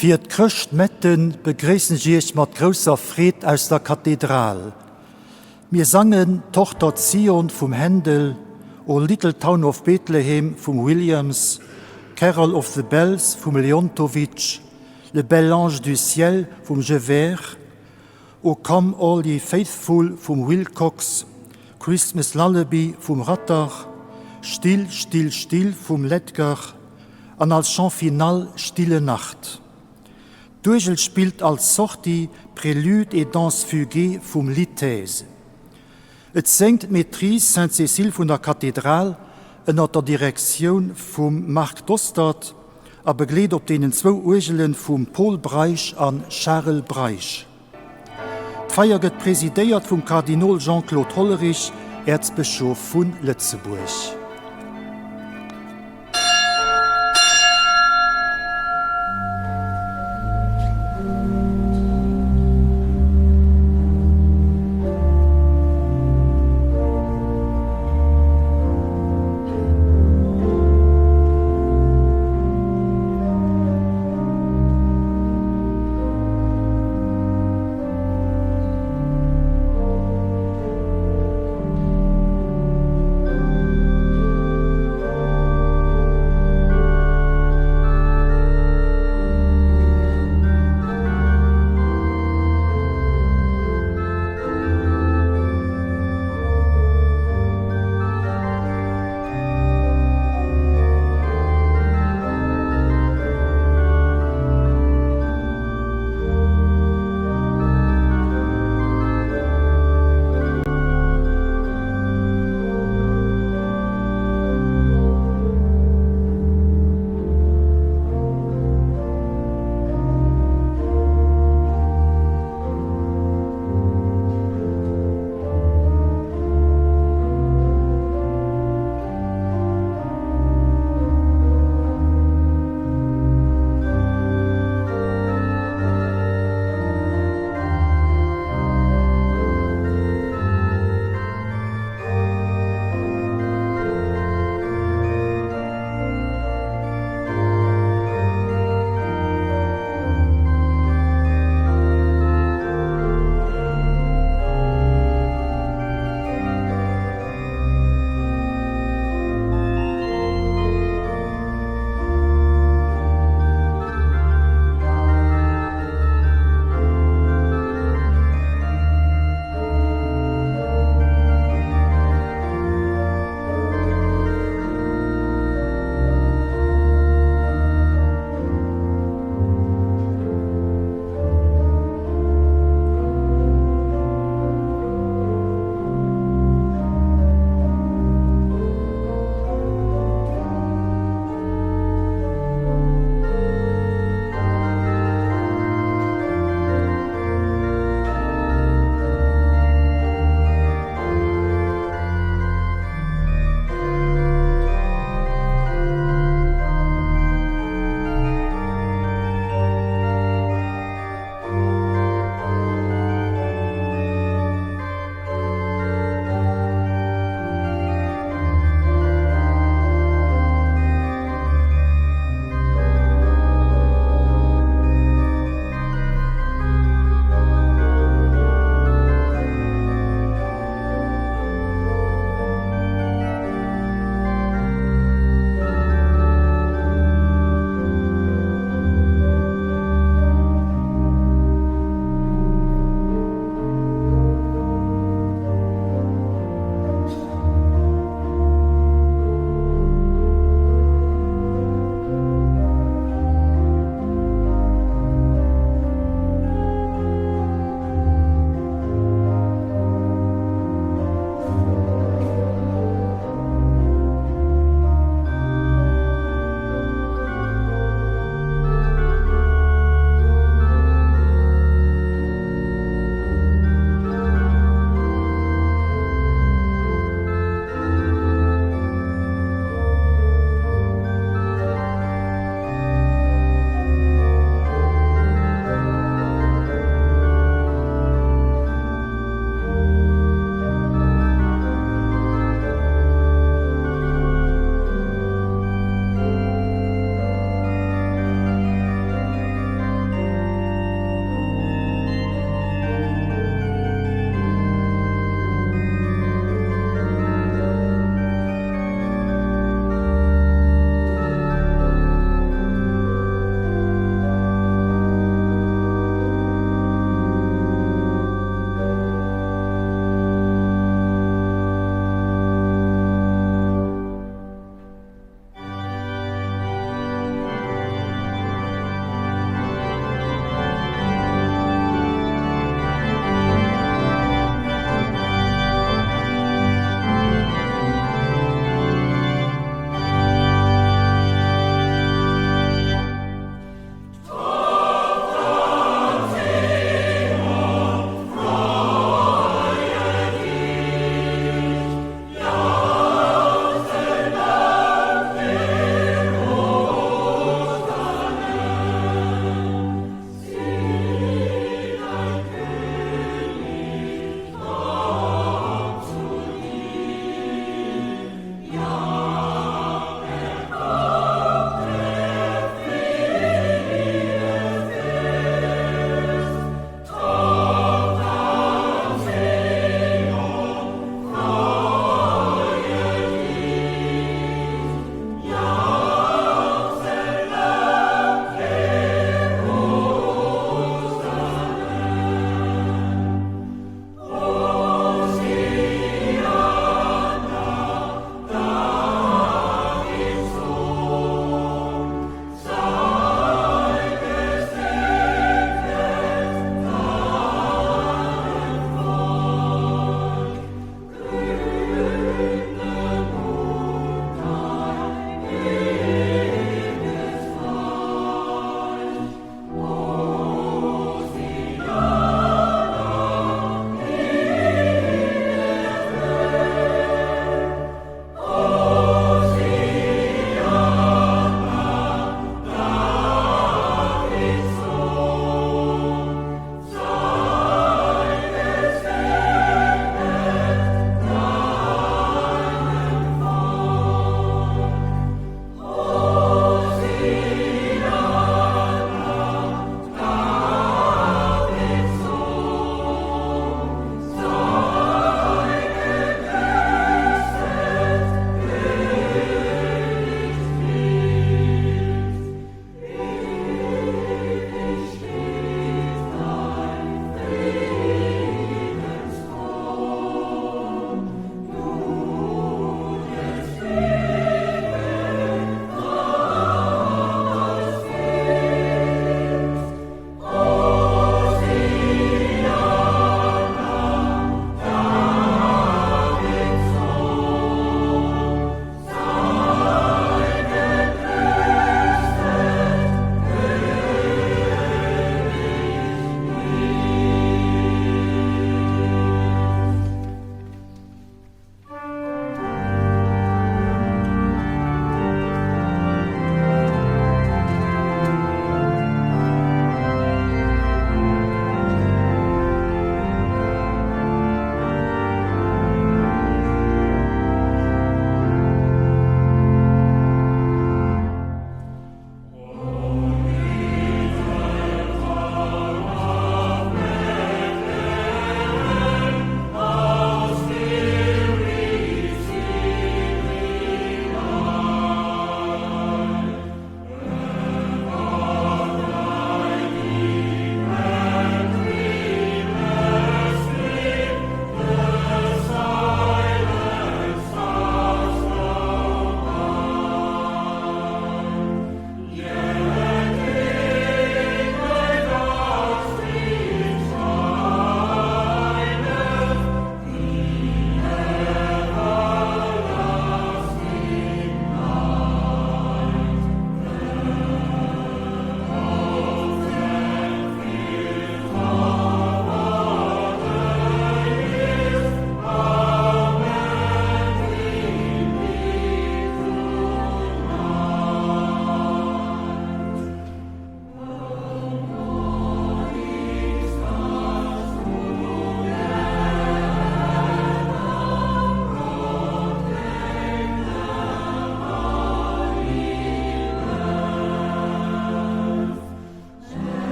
Für d'Chrëcht Metten begreessen Jiech mat grosser Fred aus der Kathedral. Mir sangen Tochter Zion vom Händel, O Little Town of Bethlehem vom Williams, Carol of the Bells vom Leontovitch, Le Bel Ange du Ciel vom Gevaert, O Come All Ye Faithful vom Wilcox, Christmas Lullaby vom Ratter, Still, Still, Still vom Ledger, an als Chant final Stille Nacht. Durgel spielt als Sortie Prélude et Danse Fuguée vom Littese. Et singt Maîtrise Saint-Cécile von der Kathedral unter der Direktion vom Marc Dostert, a begleet op denen 2 Urgelen vom Paul Breich an Charles Breich. D'Feier gëtt präsidéiert vom Kardinal Jean-Claude Hollerich, Erzbischof von Lützeburg.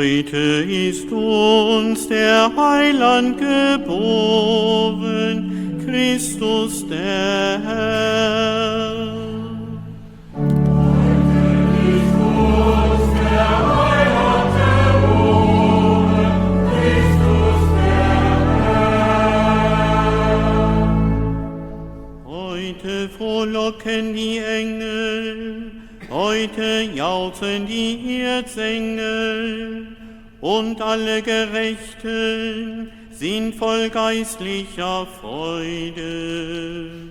Heute ist uns der Heiland geboren, Christus der Herr. Frohlocken die Engel, heute jauchzen die Erzengel, und alle Gerechten sind voll geistlicher Freude.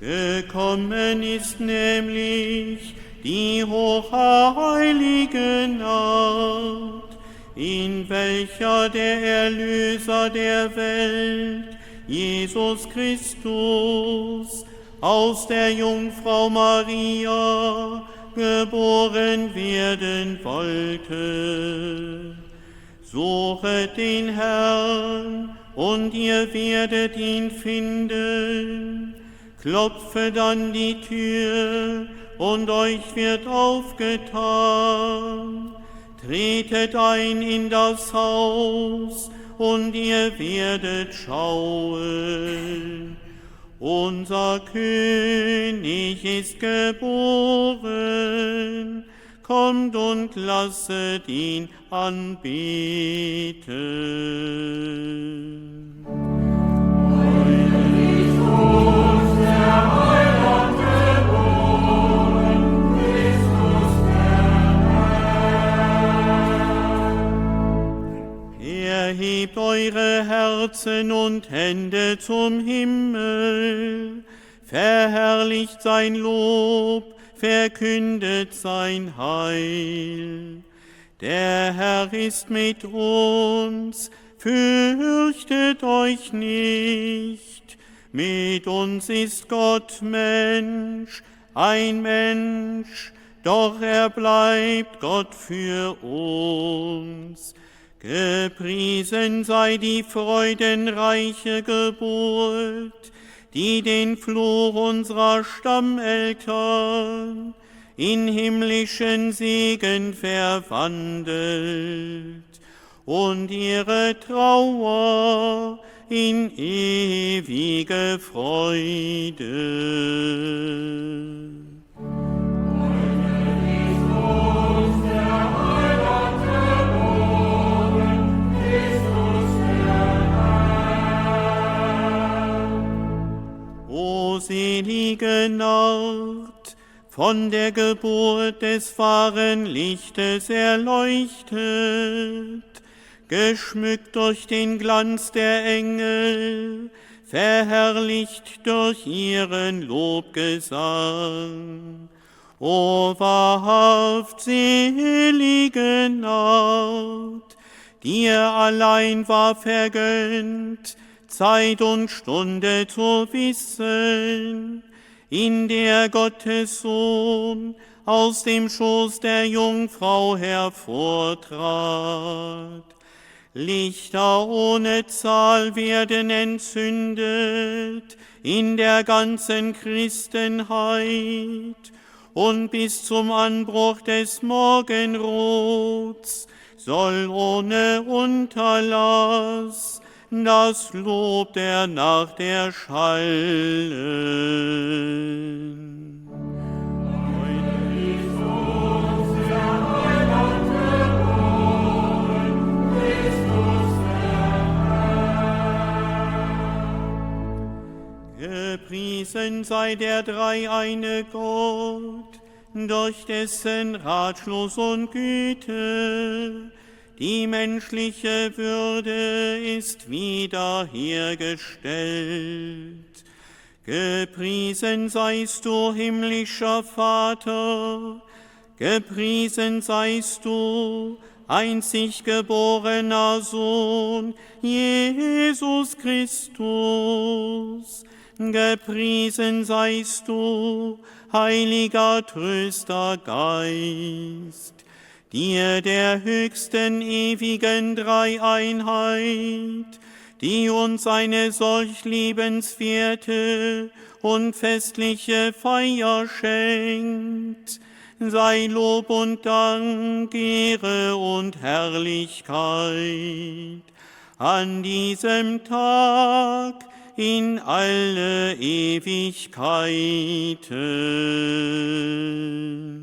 Gekommen ist nämlich die hochheilige Nacht, in welcher der Erlöser der Welt, Jesus Christus, aus der Jungfrau Maria geboren werden wollte. Suchet den Herrn, und ihr werdet ihn finden. Klopfet an die Tür, und euch wird aufgetan. Tretet ein in das Haus, und ihr werdet schauen. Unser König ist geboren, kommt und lasset ihn anbeten. Heute ist uns der Heiland geboren, Christus der Herr. Erhebt eure Herzen und Hände zum Himmel, verherrlicht sein Lob, verkündet sein Heil. Der Herr ist mit uns, fürchtet euch nicht. Mit uns ist Gott Mensch, ein Mensch, doch er bleibt Gott für uns. Gepriesen sei die freudenreiche Geburt, die den Fluch unserer Stammeltern in himmlischen Segen verwandelt und ihre Trauer in ewige Freude. O selige Nacht, von der Geburt des wahren Lichtes erleuchtet, geschmückt durch den Glanz der Engel, verherrlicht durch ihren Lobgesang. O wahrhaft selige Nacht, dir allein war vergönnt, Zeit und Stunde zu wissen, in der Gottes Sohn aus dem Schoß der Jungfrau hervortrat. Lichter ohne Zahl werden entzündet in der ganzen Christenheit, und bis zum Anbruch des Morgenrots soll ohne Unterlass das Lob der Nacht erschallen. Heute ist uns der Heiland geboren, Christus der Herr. Gepriesen sei der dreieine Gott, durch dessen Ratschluss und Güte die menschliche Würde ist wiederhergestellt. Gepriesen seist du, himmlischer Vater, gepriesen seist du, einzig geborener Sohn, Jesus Christus. Gepriesen seist du, heiliger Tröster Geist, dir der höchsten ewigen Dreieinheit, die uns eine solch liebenswerte und festliche Feier schenkt, sei Lob und Dank, Ehre und Herrlichkeit an diesem Tag in alle Ewigkeiten.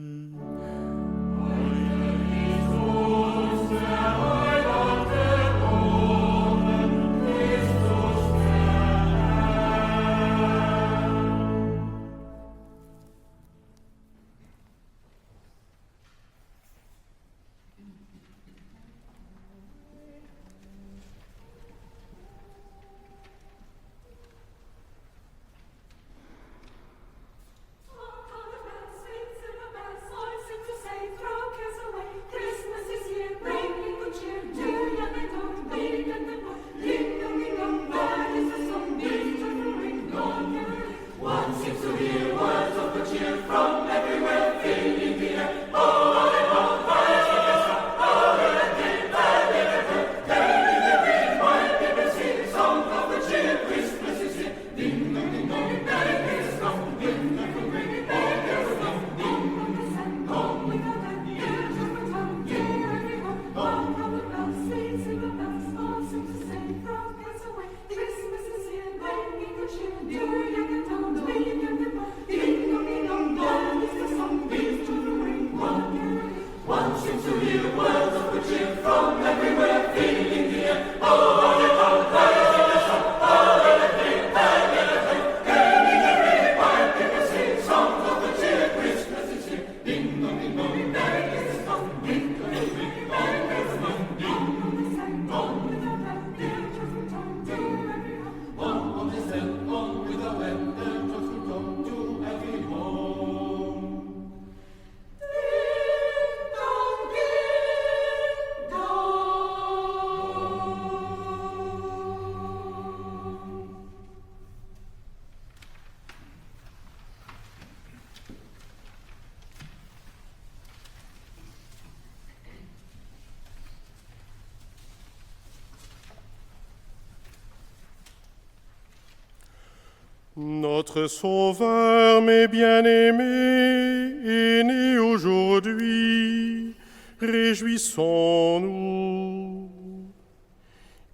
Notre Sauveur, mes bien-aimés, est né aujourd'hui. Réjouissons-nous.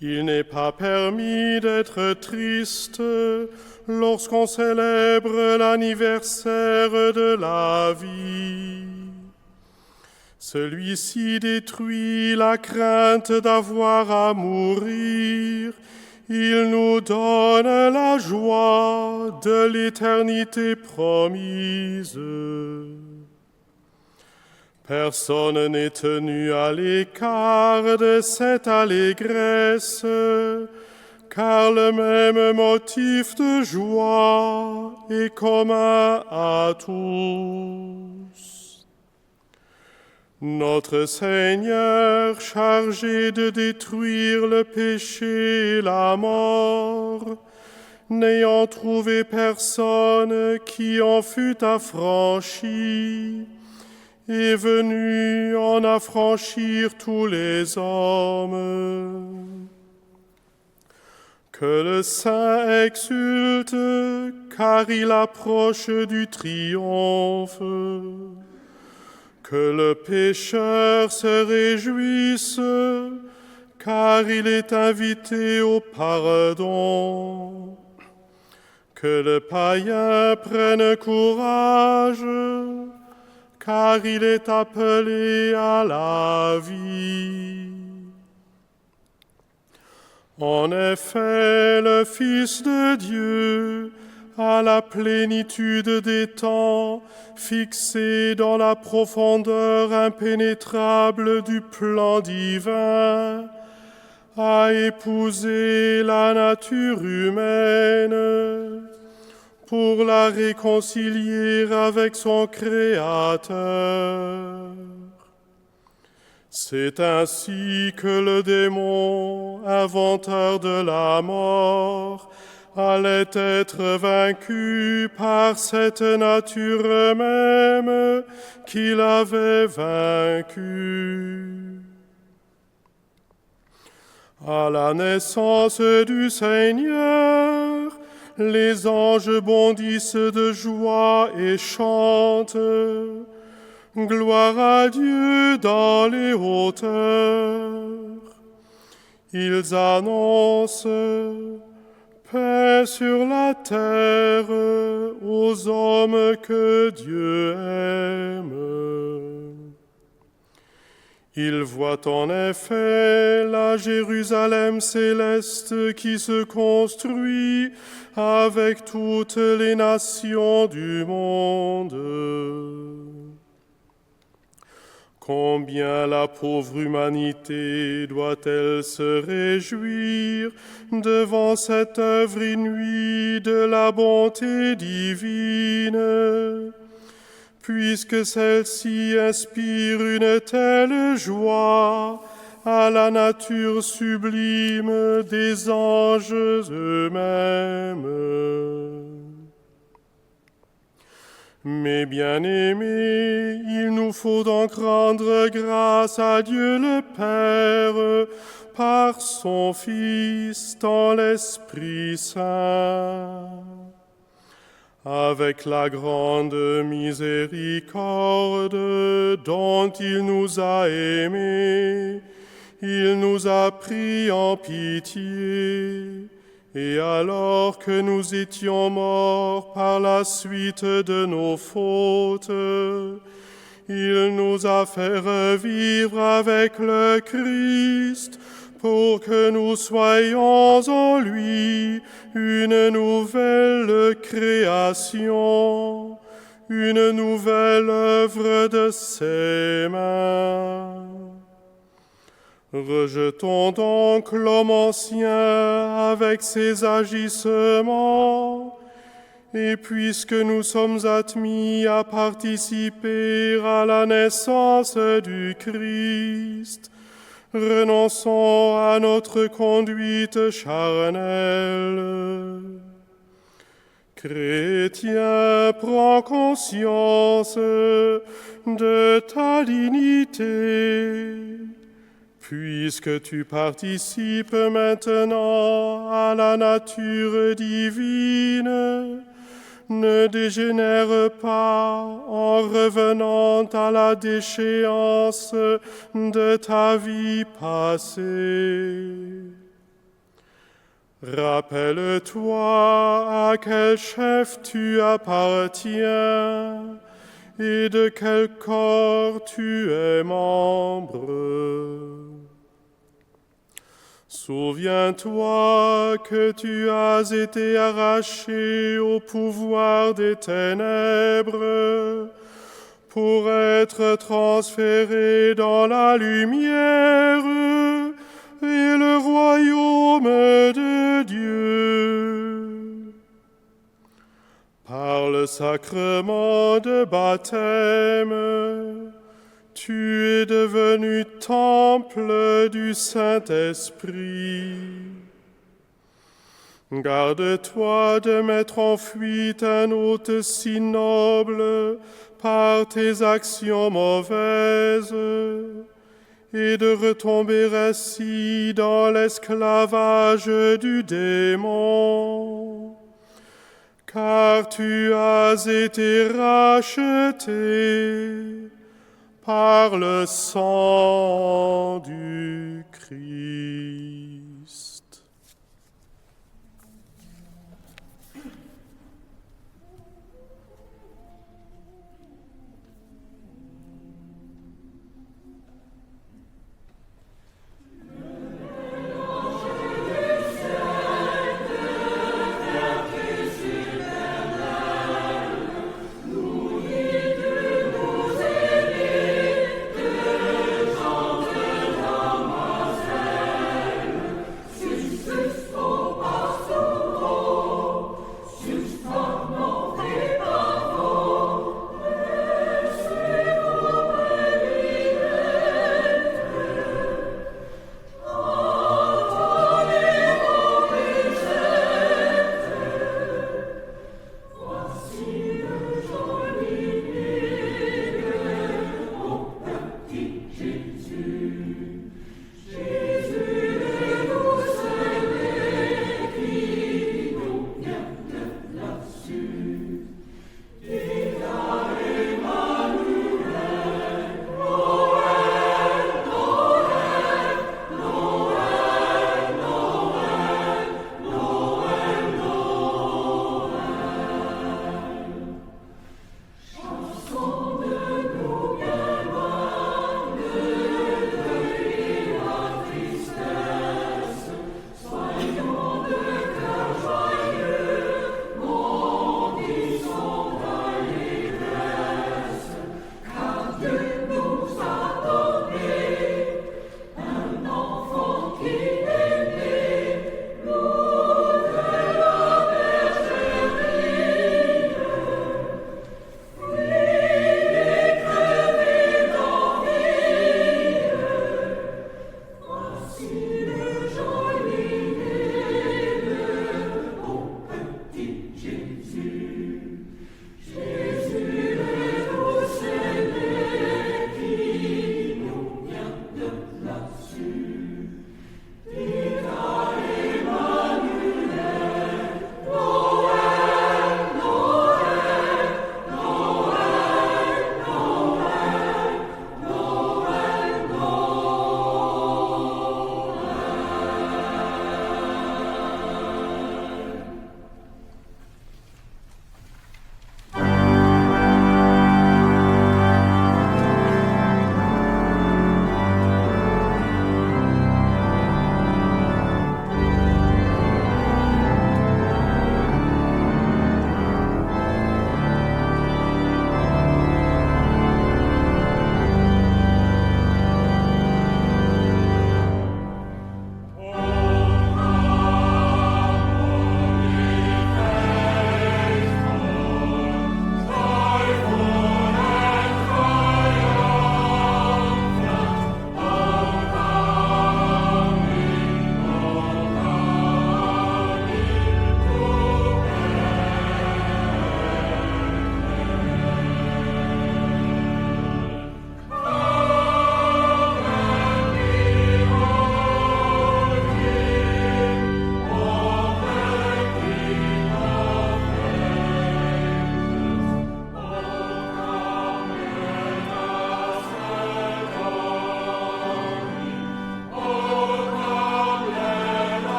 Il n'est pas permis d'être triste lorsqu'on célèbre l'anniversaire de la vie. Celui-ci détruit la crainte d'avoir à mourir. Il nous donne la joie de l'éternité promise. Personne n'est tenu à l'écart de cette allégresse, car le même motif de joie est commun à tous. Notre Seigneur, chargé de détruire le péché et la mort, n'ayant trouvé personne qui en fût affranchi, est venu en affranchir tous les hommes. Que le Saint exulte, car il approche du triomphe. Que le pécheur se réjouisse, car il est invité au pardon. Que le païen prenne courage, car il est appelé à la vie. En effet, le Fils de Dieu, à la plénitude des temps, fixé dans la profondeur impénétrable du plan divin, a épousé la nature humaine pour la réconcilier avec son Créateur. C'est ainsi que le démon, inventeur de la mort, allait être vaincu par cette nature même qu'il avait vaincue. À la naissance du Seigneur, les anges bondissent de joie et chantent. Gloire à Dieu dans les hauteurs. Ils annoncent paix sur la terre aux hommes que Dieu aime. Ils voient en effet la Jérusalem céleste qui se construit avec toutes les nations du monde. Combien la pauvre humanité doit-elle se réjouir devant cette œuvre inouïe de la bonté divine, puisque celle-ci inspire une telle joie à la nature sublime des anges eux-mêmes. Mes bien-aimés, il nous faut donc rendre grâce à Dieu le Père par son Fils dans l'Esprit Saint. Avec la grande miséricorde dont il nous a aimés, il nous a pris en pitié. Et alors que nous étions morts par la suite de nos fautes, il nous a fait revivre avec le Christ pour que nous soyons en lui une nouvelle création, une nouvelle œuvre de ses mains. Rejetons donc l'homme ancien avec ses agissements, et puisque nous sommes admis à participer à la naissance du Christ, renonçons à notre conduite charnelle. Chrétien, prends conscience de ta dignité. Puisque tu participes maintenant à la nature divine, ne dégénère pas en revenant à la déchéance de ta vie passée. Rappelle-toi à quel chef tu appartiens et de quel corps tu es membre. Souviens-toi que tu as été arraché au pouvoir des ténèbres pour être transféré dans la lumière et le royaume de Dieu. Par le sacrement de baptême, tu es devenu temple du Saint-Esprit. Garde-toi de mettre en fuite un hôte si noble par tes actions mauvaises et de retomber ainsi dans l'esclavage du démon. Car tu as été racheté par le sang du Christ.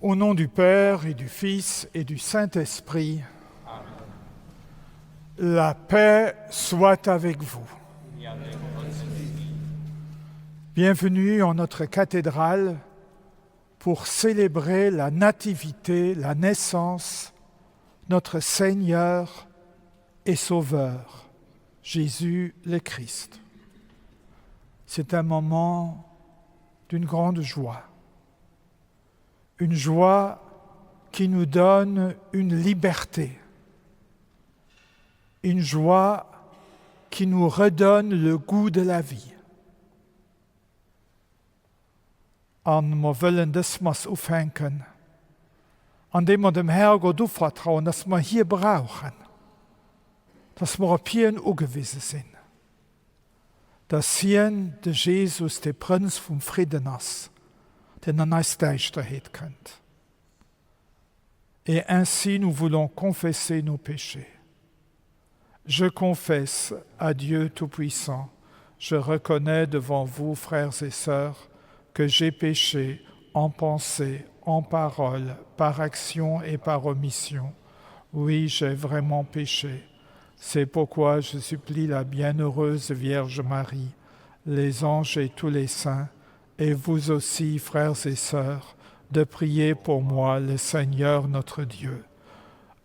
Au nom du Père et du Fils et du Saint-Esprit, amen. La paix soit avec vous. Bienvenue en notre cathédrale pour célébrer la nativité, la naissance, notre Seigneur et Sauveur, Jésus le Christ. C'est un moment d'une grande joie. Une joie qui nous donne une liberté. Une joie qui nous redonne le goût de la vie. En wir wollen das mal aufhängen, an dem wir dem Herrgott vertrauen, dass wir hier brauchen, dass wir auf ihn angewiesen sind. Dass hier der Jesus, der Prinz vom Frieden ist, den uns Deisterheit kennt. Et ainsi nous voulons confesser nos péchés. Je confesse à Dieu Tout-Puissant, je reconnais devant vous, frères et sœurs, que j'ai péché en pensée, en parole, par action et par omission. Oui, j'ai vraiment péché. C'est pourquoi je supplie la bienheureuse Vierge Marie, les anges et tous les saints, et vous aussi, frères et sœurs, de prier pour moi, le Seigneur notre Dieu.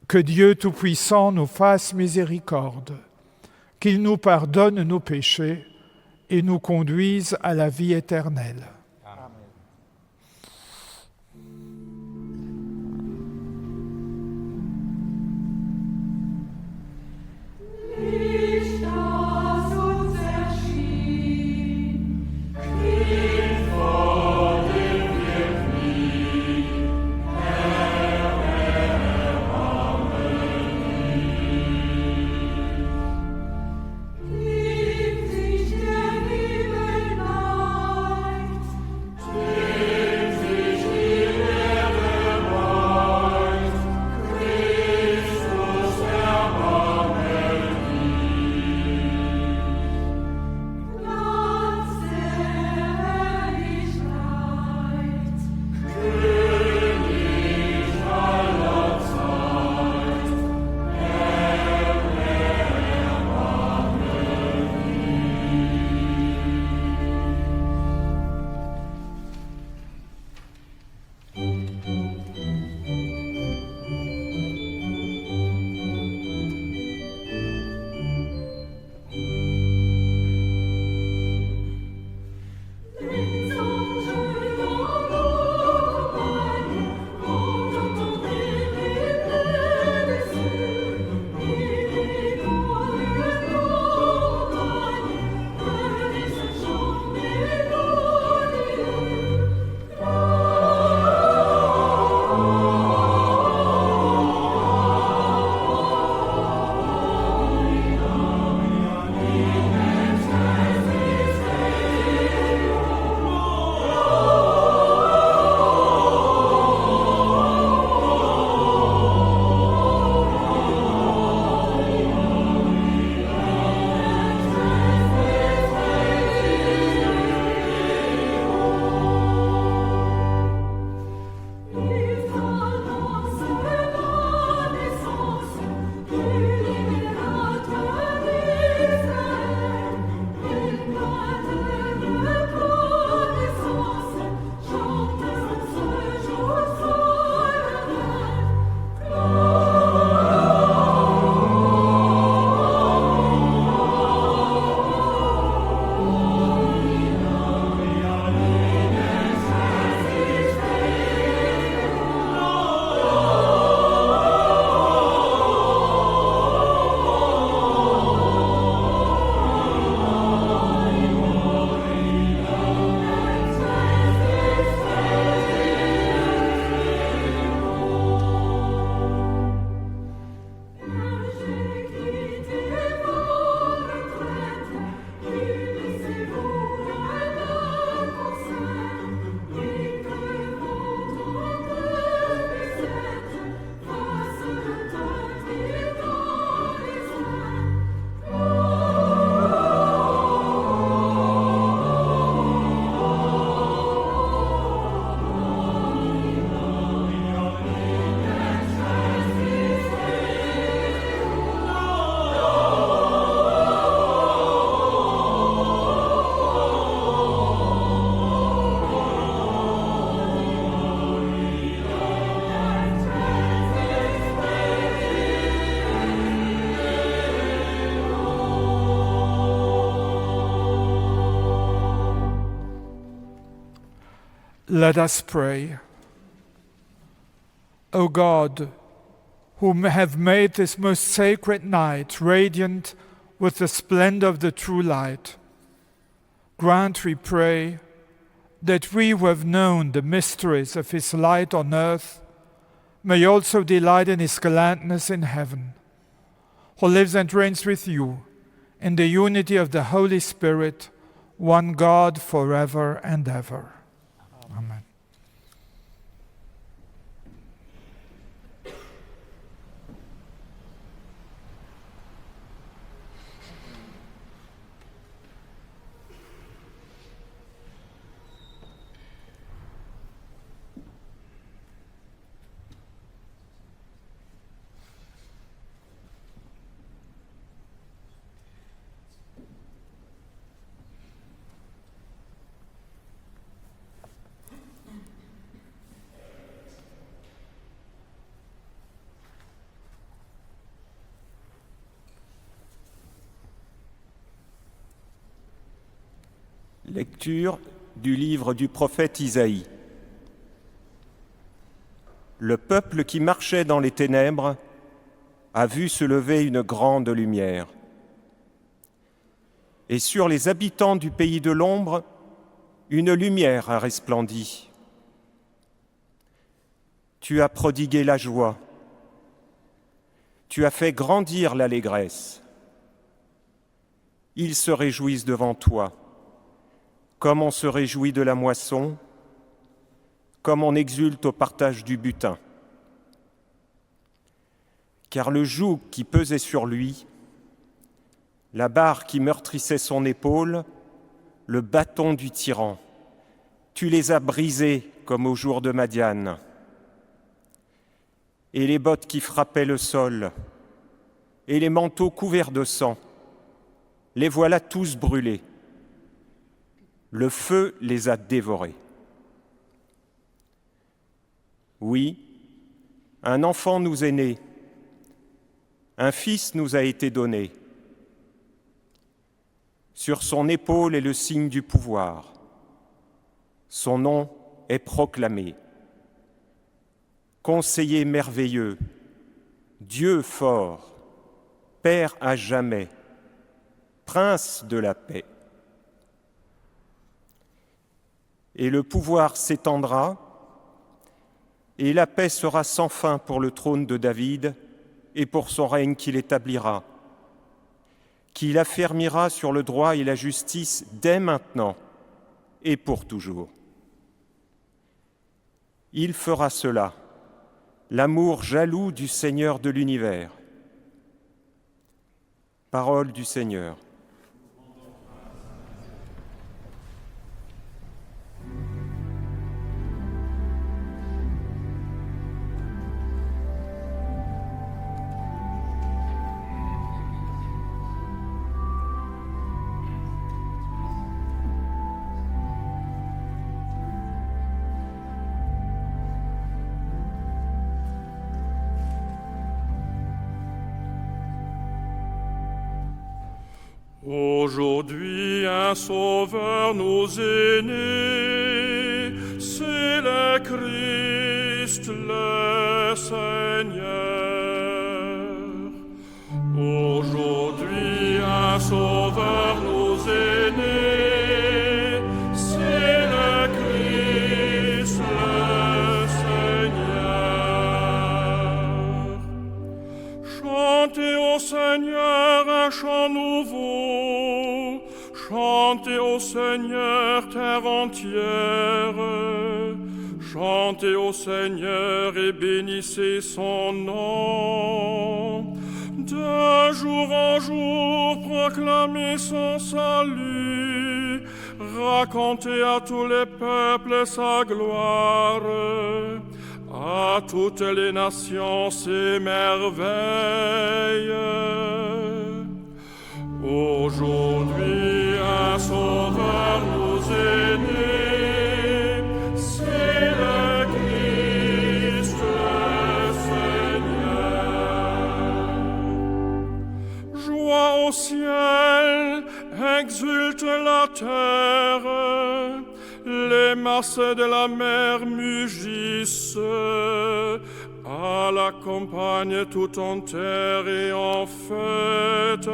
Que Dieu Tout-Puissant nous fasse miséricorde, qu'il nous pardonne nos péchés et nous conduise à la vie éternelle. Let us pray. O God, who have made this most sacred night radiant with the splendor of the true light, grant, we pray, that we who have known the mysteries of his light on earth may also delight in his gladness in heaven, who lives and reigns with you in the unity of the Holy Spirit, one God forever and ever. Amen. Lecture du livre du prophète Isaïe. Le peuple qui marchait dans les ténèbres a vu se lever une grande lumière. Et sur les habitants du pays de l'ombre, une lumière a resplendi. Tu as prodigué la joie. Tu as fait grandir l'allégresse. Ils se réjouissent devant toi. Comme on se réjouit de la moisson, comme on exulte au partage du butin. Car le joug qui pesait sur lui, la barre qui meurtrissait son épaule, le bâton du tyran, tu les as brisés comme au jour de Madian. Et les bottes qui frappaient le sol, et les manteaux couverts de sang, les voilà tous brûlés. Le feu les a dévorés. Oui, un enfant nous est né, un fils nous a été donné. Sur son épaule est le signe du pouvoir. Son nom est proclamé. Conseiller merveilleux, Dieu fort, Père à jamais, Prince de la paix. Et le pouvoir s'étendra, et la paix sera sans fin pour le trône de David et pour son règne qu'il établira, qu'il affermira sur le droit et la justice dès maintenant et pour toujours. Il fera cela, l'amour jaloux du Seigneur de l'univers. Parole du Seigneur. Aujourd'hui, un sauveur nous est né, c'est le Christ, le Seigneur. Aujourd'hui, un sauveur nous est né, c'est le Christ, le Seigneur. Chantez au Seigneur un chant nouveau. Chantez au Seigneur, terre entière. Chantez au Seigneur et bénissez son nom. De jour en jour, proclamez son salut. Racontez à tous les peuples sa gloire. À toutes les nations ses merveilles. Aujourd'hui, un sauveur nous est né, c'est le Christ, le Seigneur. Joie au ciel, exulte la terre, les glaces de la mer mugissent, à la campagne tout entière et en fête.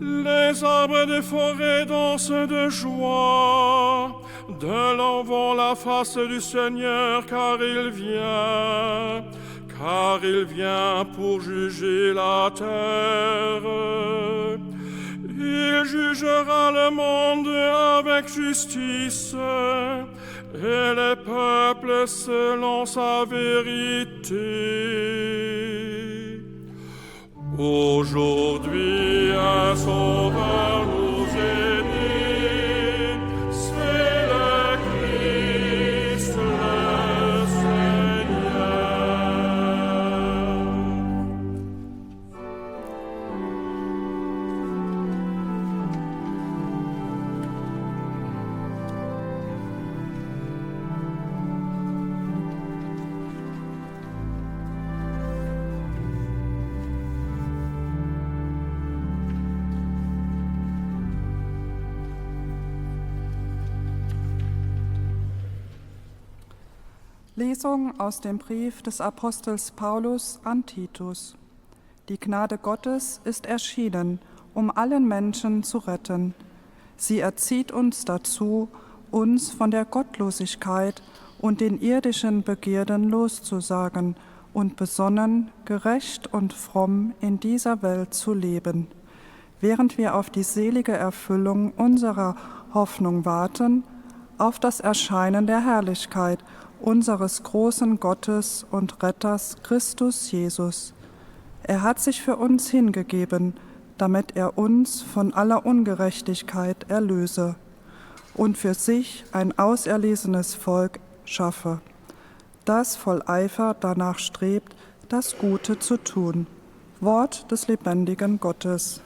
Les arbres des forêts dansent de joie, de l'envant la face du Seigneur, car il vient pour juger la terre. Il jugera le monde avec justice et les peuples selon sa vérité. Aujourd'hui, un sauveur nous est né, c'est le Christ, le Seigneur. Lesung aus dem Brief des Apostels Paulus an Titus. Die Gnade Gottes ist erschienen, um allen Menschen zu retten. Sie erzieht uns dazu, uns von der Gottlosigkeit und den irdischen Begierden loszusagen und besonnen, gerecht und fromm in dieser Welt zu leben. Während wir auf die selige Erfüllung unserer Hoffnung warten, auf das Erscheinen der Herrlichkeit unseres großen Gottes und Retters Christus Jesus. Er hat sich für uns hingegeben, damit er uns von aller Ungerechtigkeit erlöse und für sich ein auserlesenes Volk schaffe, das voll Eifer danach strebt, das Gute zu tun. Wort des lebendigen Gottes.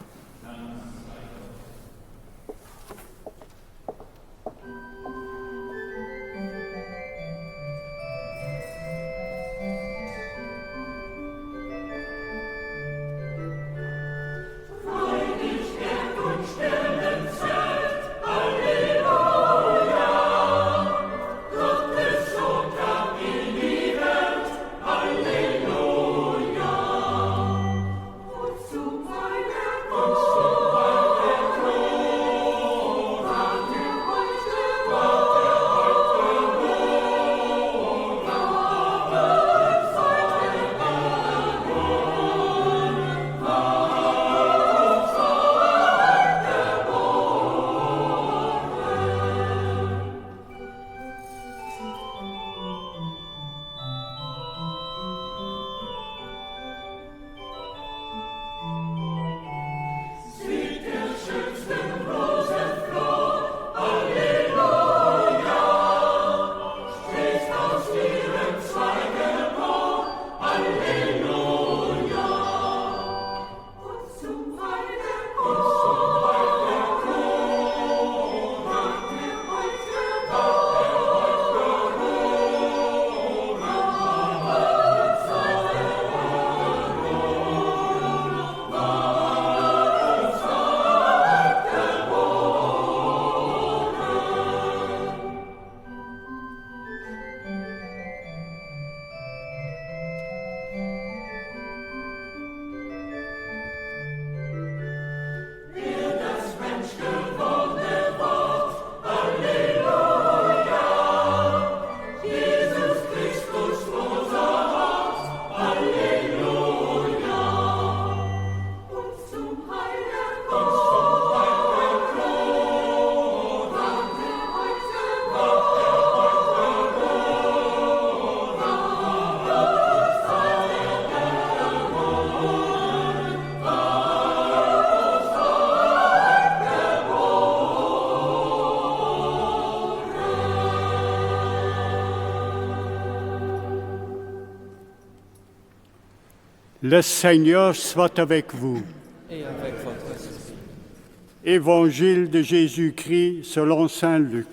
Le Seigneur soit avec vous. Et avec votre esprit. Évangile de Jésus-Christ selon saint Luc.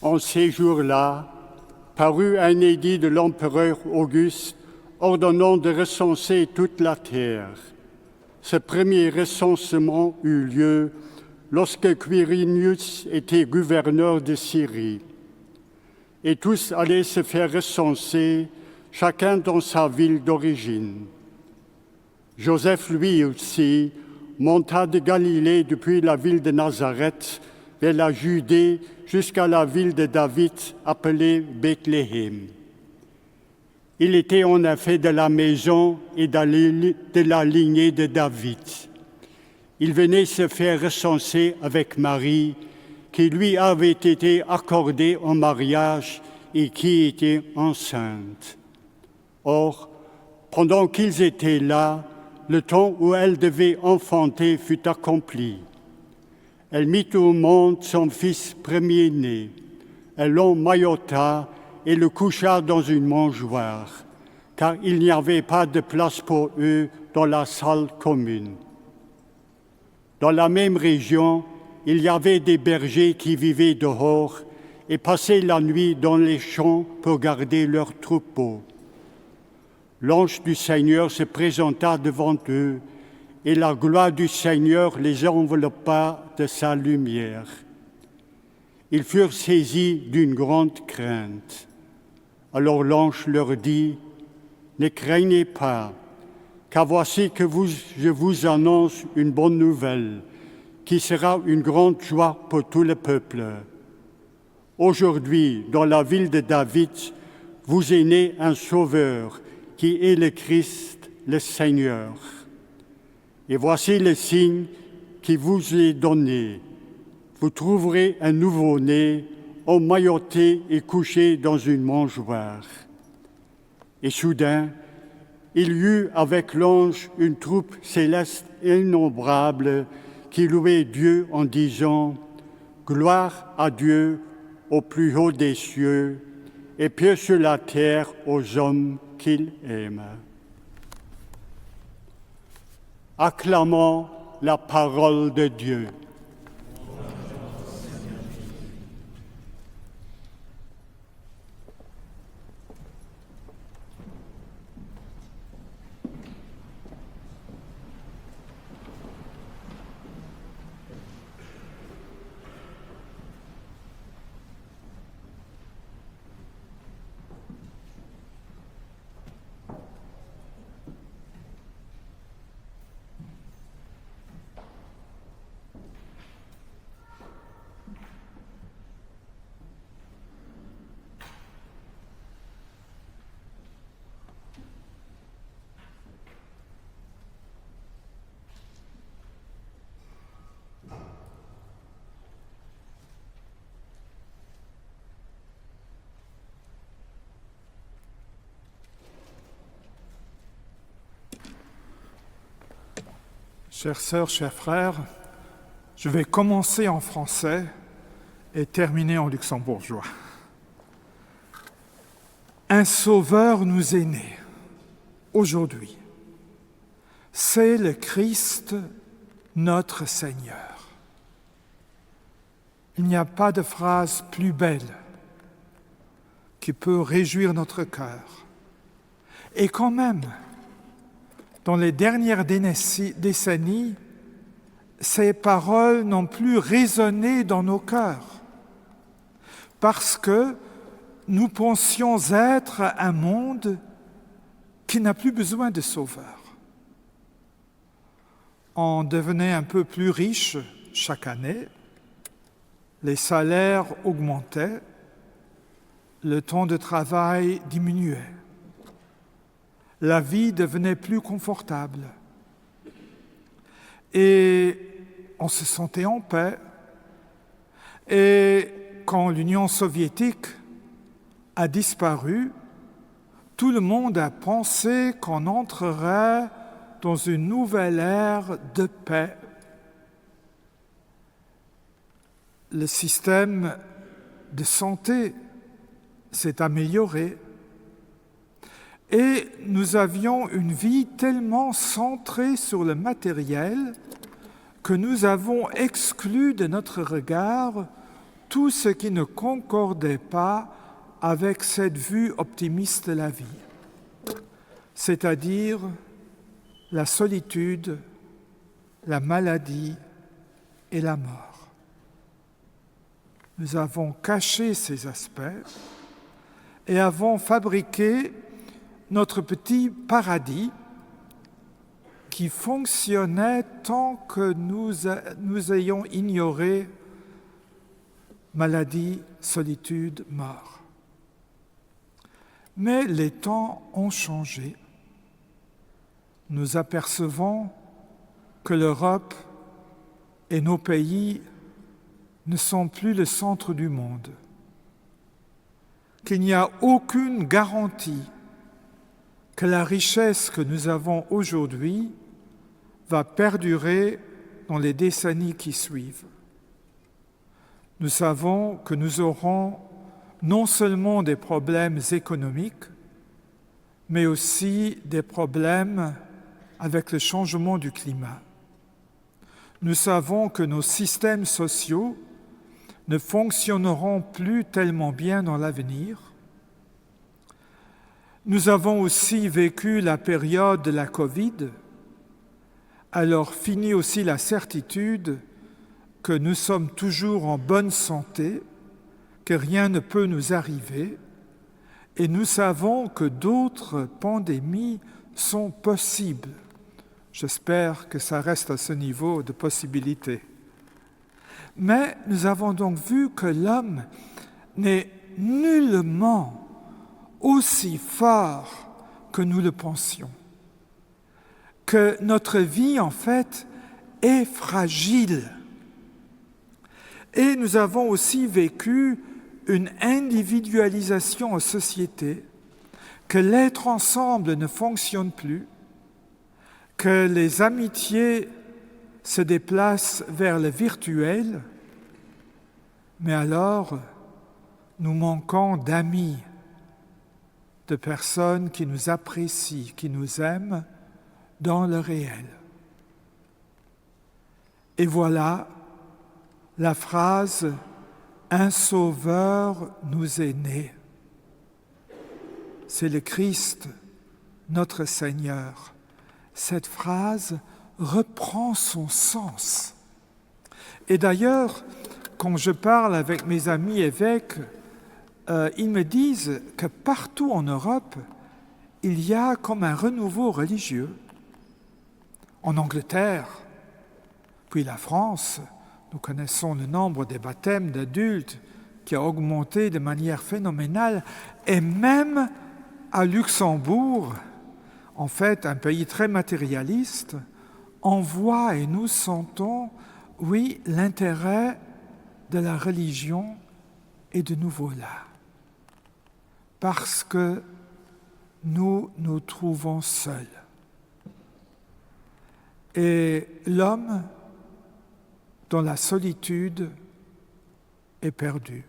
En ces jours-là, parut un édit de l'empereur Auguste ordonnant de recenser toute la terre. Ce premier recensement eut lieu lorsque Quirinius était gouverneur de Syrie. Et tous allaient se faire recenser, chacun dans sa ville d'origine. Joseph, lui aussi, monta de Galilée depuis la ville de Nazareth vers la Judée jusqu'à la ville de David appelée Bethléem. Il était en effet de la maison et de la lignée de David. Il venait se faire recenser avec Marie, qui lui avait été accordée en mariage et qui était enceinte. Or, pendant qu'ils étaient là, le temps où elle devait enfanter fut accompli. Elle mit au monde son fils premier-né. Elle l'emmaillota et le coucha dans une mangeoire, car il n'y avait pas de place pour eux dans la salle commune. Dans la même région, il y avait des bergers qui vivaient dehors et passaient la nuit dans les champs pour garder leurs troupeaux. L'ange du Seigneur se présenta devant eux, et la gloire du Seigneur les enveloppa de sa lumière. Ils furent saisis d'une grande crainte. Alors l'ange leur dit, « Ne craignez pas, car voici que je vous annonce une bonne nouvelle, qui sera une grande joie pour tout le peuple. Aujourd'hui, dans la ville de David, vous est né un Sauveur, qui est le Christ, le Seigneur. Et voici le signe qui vous est donné. Vous trouverez un nouveau-né, emmailloté et couché dans une mangeoire. » Et soudain, il y eut avec l'ange une troupe céleste innombrable qui louait Dieu en disant « Gloire à Dieu au plus haut des cieux et paix sur la terre aux hommes qu'il aime. » Acclamons la parole de Dieu. Chères sœurs, chers frères, je vais commencer en français et terminer en luxembourgeois. Un sauveur nous est né aujourd'hui. C'est le Christ, notre Seigneur. Il n'y a pas de phrase plus belle qui peut réjouir notre cœur. Et quand même, dans les dernières décennies, ces paroles n'ont plus résonné dans nos cœurs parce que nous pensions être un monde qui n'a plus besoin de sauveurs. On devenait un peu plus riche chaque année, les salaires augmentaient, le temps de travail diminuait. La vie devenait plus confortable et on se sentait en paix. Et quand l'Union soviétique a disparu, tout le monde a pensé qu'on entrerait dans une nouvelle ère de paix. Le système de santé s'est amélioré. Et nous avions une vie tellement centrée sur le matériel que nous avons exclu de notre regard tout ce qui ne concordait pas avec cette vue optimiste de la vie, c'est-à-dire la solitude, la maladie et la mort. Nous avons caché ces aspects et avons fabriqué notre petit paradis qui fonctionnait tant que nous ayons ignoré maladie, solitude, mort. Mais les temps ont changé. Nous apercevons que l'Europe et nos pays ne sont plus le centre du monde, qu'il n'y a aucune garantie que la richesse que nous avons aujourd'hui va perdurer dans les décennies qui suivent. Nous savons que nous aurons non seulement des problèmes économiques, mais aussi des problèmes avec le changement du climat. Nous savons que nos systèmes sociaux ne fonctionneront plus tellement bien dans l'avenir. Nous avons aussi vécu la période de la Covid, alors finit aussi la certitude que nous sommes toujours en bonne santé, que rien ne peut nous arriver, et nous savons que d'autres pandémies sont possibles. J'espère que ça reste à ce niveau de possibilité. Mais nous avons donc vu que l'homme n'est nullement aussi fort que nous le pensions, que notre vie, en fait, est fragile. Et nous avons aussi vécu une individualisation en société, que l'être ensemble ne fonctionne plus, que les amitiés se déplacent vers le virtuel, mais alors nous manquons d'amis, de personnes qui nous apprécient, qui nous aiment dans le réel. Et voilà la phrase « Un sauveur nous est né ». C'est le Christ, notre Seigneur. Cette phrase reprend son sens. Et d'ailleurs, quand je parle avec mes amis évêques, ils me disent que partout en Europe, il y a comme un renouveau religieux. En Angleterre, puis la France, nous connaissons le nombre des baptêmes d'adultes qui a augmenté de manière phénoménale, et même à Luxembourg, en fait un pays très matérialiste, on voit et nous sentons, oui, l'intérêt de la religion est de nouveau là. Parce que nous nous trouvons seuls. Et l'homme, dans la solitude, est perdu.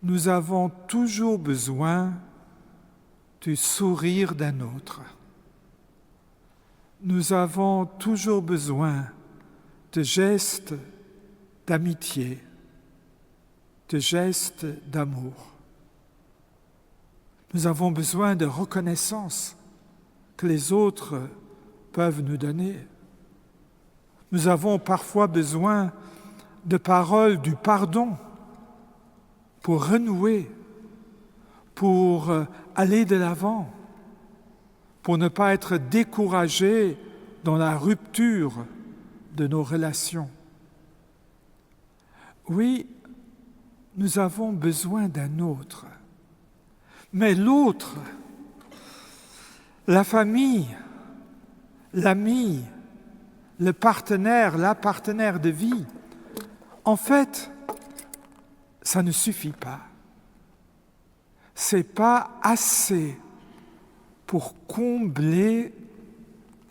Nous avons toujours besoin du sourire d'un autre. Nous avons toujours besoin de gestes d'amitié, de gestes d'amour. Nous avons besoin de reconnaissance que les autres peuvent nous donner. Nous avons parfois besoin de paroles du pardon pour renouer, pour aller de l'avant, pour ne pas être découragés dans la rupture de nos relations. Oui, nous avons besoin d'un autre. Mais l'autre, la famille, l'ami, le partenaire, la partenaire de vie, en fait, ça ne suffit pas. C'est pas assez pour combler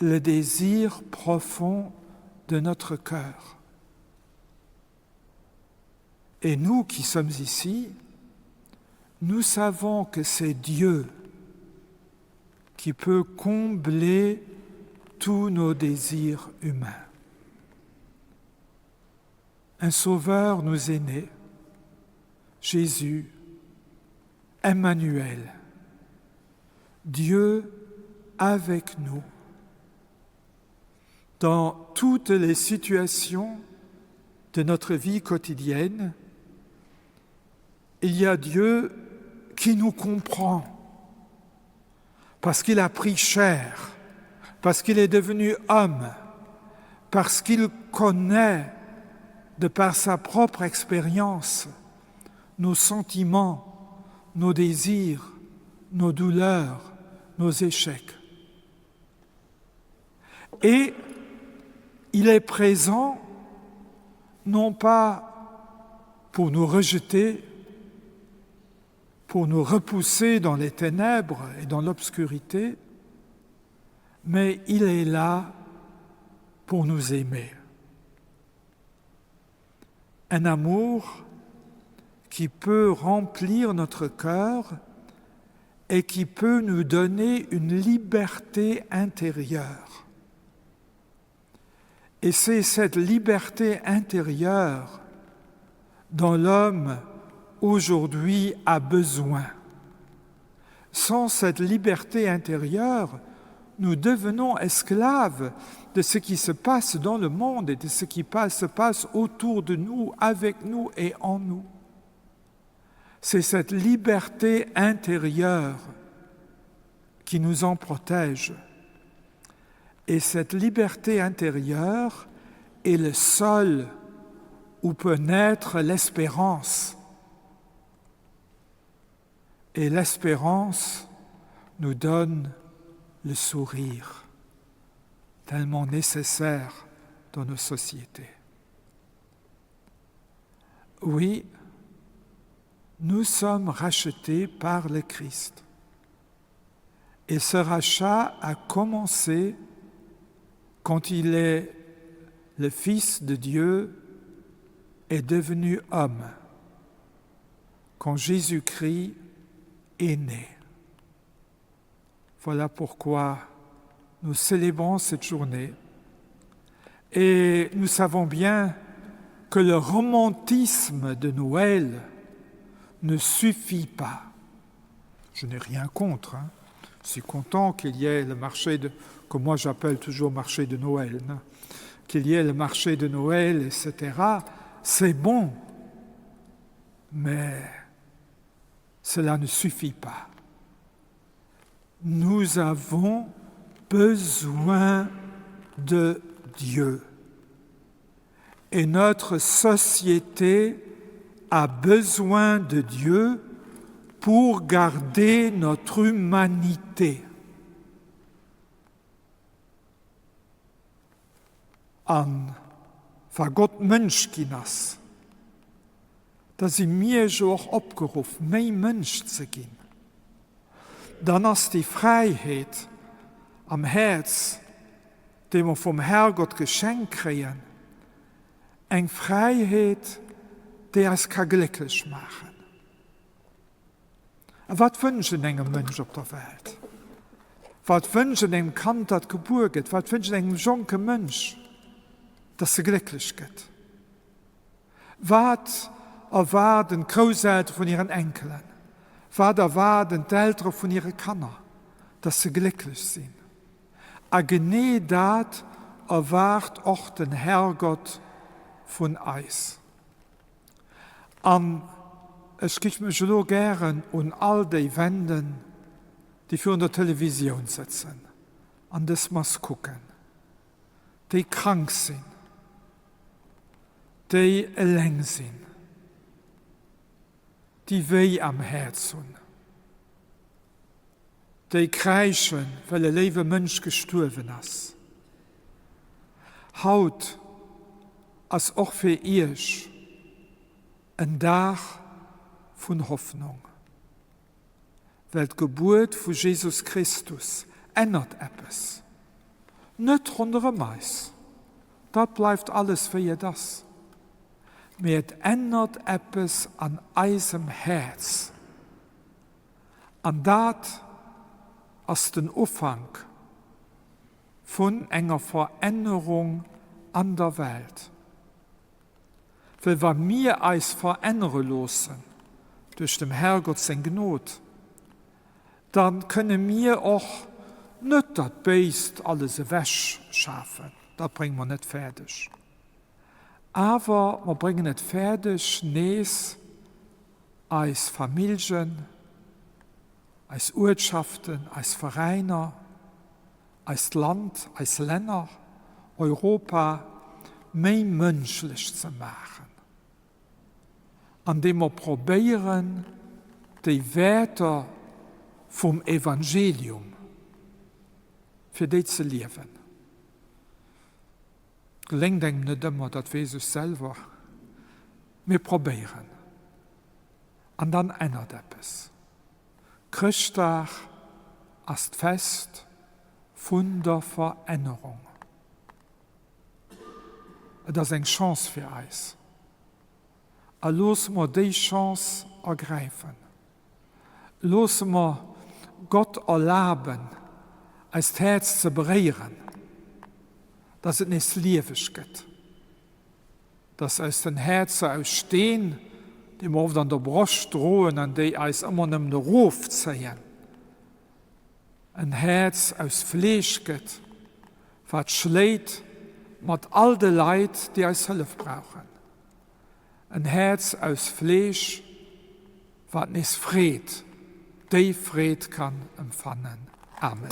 le désir profond de notre cœur. Et nous qui sommes ici, nous savons que c'est Dieu qui peut combler tous nos désirs humains. un sauveur nous est né, Jésus, Emmanuel, Dieu avec nous. Dans toutes les situations de notre vie quotidienne, il y a Dieu qui nous comprend, parce qu'il a pris chair, parce qu'il est devenu homme, parce qu'il connaît, de par sa propre expérience, nos sentiments, nos désirs, nos douleurs, nos échecs. Et il est présent, non pas pour nous rejeter, pour nous repousser dans les ténèbres et dans l'obscurité, mais il est là pour nous aimer. Un amour qui peut remplir notre cœur et qui peut nous donner une liberté intérieure. Et c'est cette liberté intérieure dont l'homme aujourd'hui a besoin. Sans cette liberté intérieure, nous devenons esclaves de ce qui se passe dans le monde et de ce qui se passe autour de nous, avec nous et en nous. C'est cette liberté intérieure qui nous en protège. Et cette liberté intérieure est le sol où peut naître l'espérance. Et l'espérance nous donne le sourire, tellement nécessaire dans nos sociétés. Oui, nous sommes rachetés par le Christ. Et ce rachat a commencé quand il est le Fils de Dieu est devenu homme, quand Jésus-Christ est né. Voilà pourquoi nous célébrons cette journée et nous savons bien que le romantisme de Noël ne suffit pas. Je n'ai rien contre. Je suis content qu'il y ait le marché que moi j'appelle toujours marché de Noël, qu'il y ait le marché de Noël, etc. C'est bon, mais cela ne suffit pas. Nous avons besoin de Dieu. Et notre société a besoin de Dieu pour garder notre humanité. War Gott Mensch ginas, da sie mir jo auch opgerufen, méi Mensch ze gin. Dann ass die Freiheit am Herz, dem wir vom Herrgott geschenkt kriegen, eng Freiheit, die es kann glücklich machen. Was wünschen engem Mensch auf der Welt? Was wünschen engem Kind, das geboren wird? Was wünschen engem jungen Mensch, dass sie glücklich geht? Was erwarten Großeltern von ihren Enkeln? Was erwarten die Eltern von ihren Kindern? Dass sie glücklich sind. A genau das erwartet auch den Herrgott von uns. Ich gebe mich so gern an all die Wenden, die für der Television sitzen, an das muss gucken, die krank sind, die allein sind, die weh am Herzen, die kreischen, weil ein lieber Mensch gestorben ist. Haut als auch für ihr ein Tag von Hoffnung. Weil die Geburt von Jesus Christus ändert etwas. Nicht hundertmeis. Das bleibt alles wie das. Aber es ändert etwas an unserem Herz. An das als den Anfang von einer Veränderung an der Welt. weil wir mir eis verändern lassen, durch dem Herrgott sein Gnot, dann können wir auch nicht das Beist alles wäsch schaffen. Das bringen wir nicht fertig. Aber wir bringen es fertig, nächst als Familien, als Ortschaften, als Vereine, als Land, als Länder, Europa mehr menschlich zu machen. Indem wir probieren, die Werte vom Evangelium für die zu leben. Gelingt einem nicht immer, das weiß ich selber. Wir probieren. Und dann ändert etwas. Christtag ist fest von der Veränderung. Das ist eine Chance für uns. Und lassen wir diese Chance ergreifen. Lassen wir Gott erlauben, als Herz zu berühren, dass es nicht liebig geht. Dass aus den Herzen ausstehen, die wir oft an der Brust drohen und die uns immer nicht den Ruf ziehen. Ein Herz aus Fleisch geht, was schlägt mit all den Leid, die uns Hilfe brauchen. Ein Herz aus Fleisch, was nicht Fried, die Fried kann empfangen. Amen.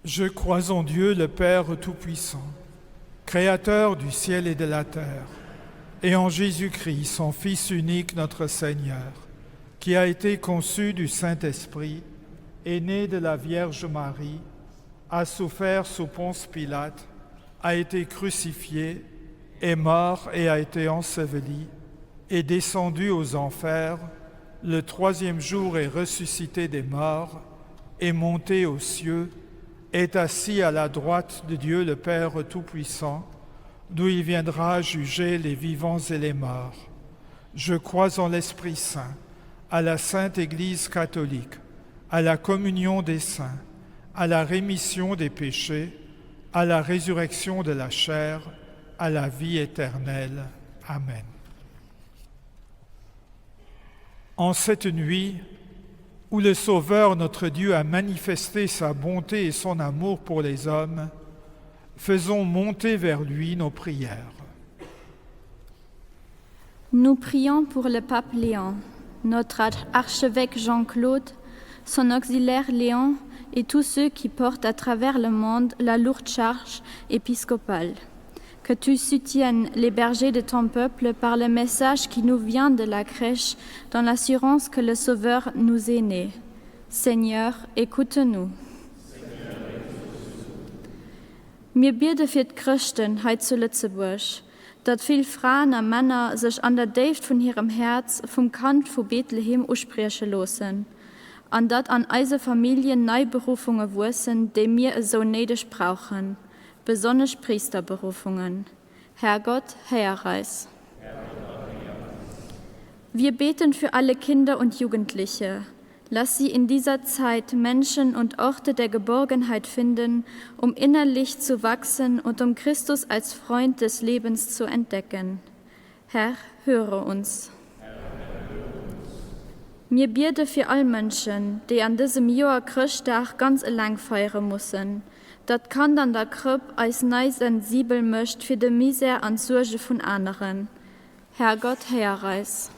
Je crois en Dieu, le Père Tout-Puissant, Créateur du ciel et de la terre, et en Jésus-Christ, son Fils unique, notre Seigneur, qui a été conçu du Saint-Esprit, est né de la Vierge Marie, a souffert sous Ponce Pilate, a été crucifié, est mort et a été enseveli, est descendu aux enfers, le troisième jour est ressuscité des morts, est monté aux cieux, est assis à la droite de Dieu le Père Tout-Puissant, d'où il viendra juger les vivants et les morts. Je crois en l'Esprit Saint, à la Sainte Église catholique, à la communion des saints, à la rémission des péchés, à la résurrection de la chair, à la vie éternelle. Amen. En cette nuit, où le Sauveur, notre Dieu, a manifesté sa bonté et son amour pour les hommes, faisons monter vers lui nos prières. Nous prions pour le pape Léon, notre archevêque Jean-Claude, son auxiliaire Léon et tous ceux qui portent à travers le monde la lourde charge épiscopale. Que tu soutiennes les bergers de ton peuple par le message qui nous vient de la crèche, dans l'assurance que le Sauveur nous est né. Seigneur, écoute-nous. Wir beten für die Christen heute zu Lützeburg, dass viele Frauen und Männer sich an der Tiefe von ihrem Herz vom Kant von Bethlehem aussprechen lassen, und dass an unsere Familien Neuberufungen wurden, die wir so nötig brauchen. Besonders Priesterberufungen. Herrgott, Herreis. Wir beten für alle Kinder und Jugendliche. Lass sie in dieser Zeit Menschen und Orte der Geborgenheit finden, um innerlich zu wachsen und um Christus als Freund des Lebens zu entdecken. Herr, höre uns. Wir beten für alle Menschen, die an diesem Jahr Christtag ganz allein feiern müssen. Das kann dann der Krippe als neu sensibel möcht für die Misere und Sorge von anderen. Herrgott, Herreis.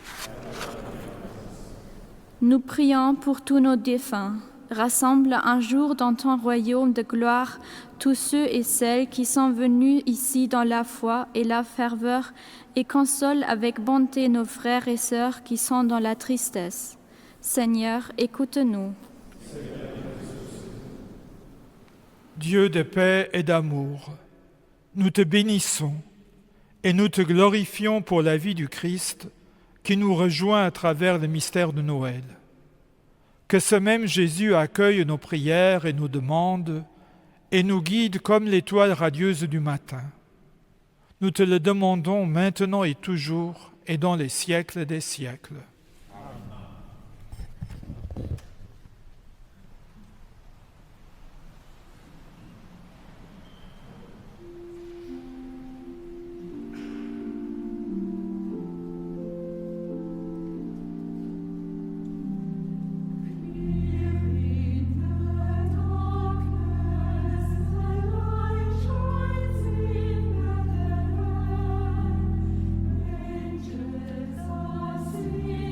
Nous prions pour tous nos défunts. Rassemble un jour dans ton royaume de gloire tous ceux et celles qui sont venus ici dans la foi et la ferveur et console avec bonté nos frères et sœurs qui sont dans la tristesse. Seigneur, écoute-nous. Dieu de paix et d'amour, nous te bénissons et nous te glorifions pour la vie du Christ qui nous rejoint à travers le mystère de Noël. Que ce même Jésus accueille nos prières et nos demandes et nous guide comme l'étoile radieuse du matin. Nous te le demandons maintenant et toujours et dans les siècles des siècles. Angels are singing.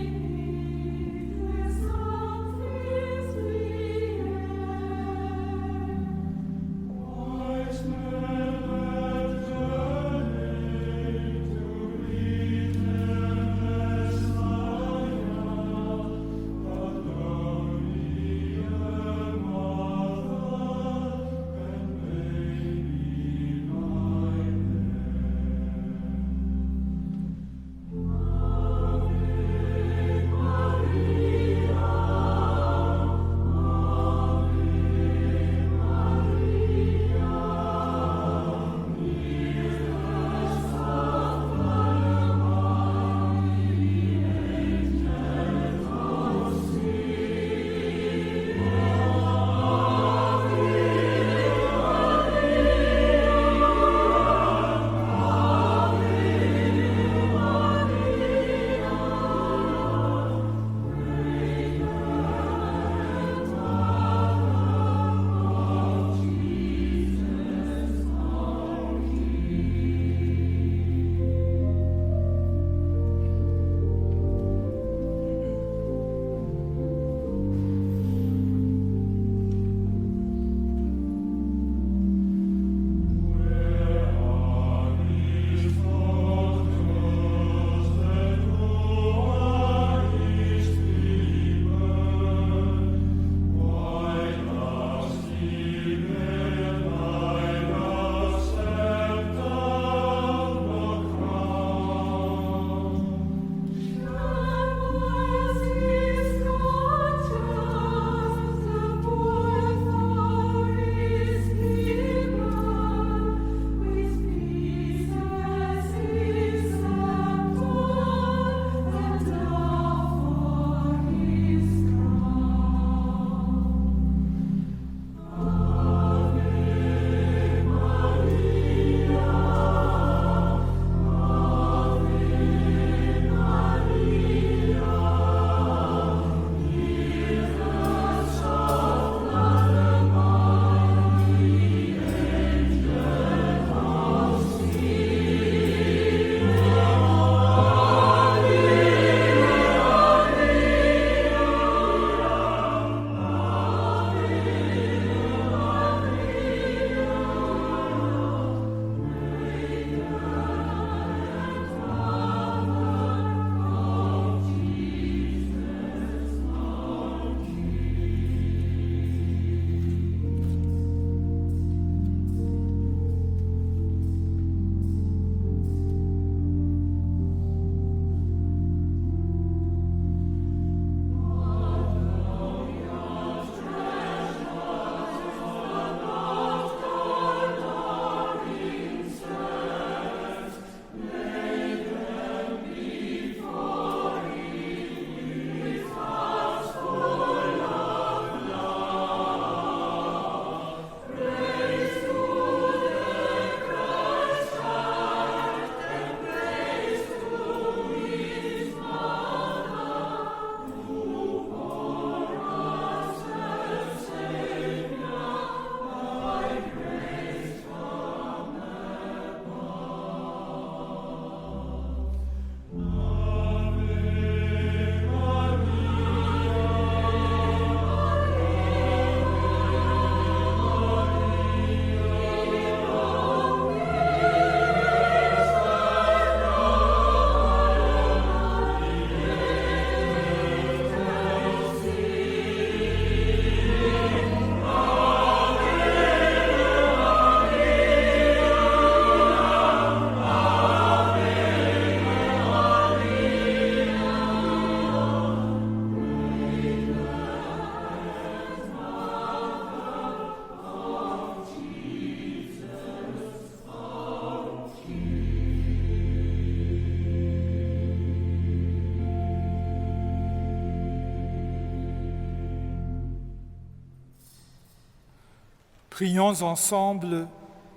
Prions ensemble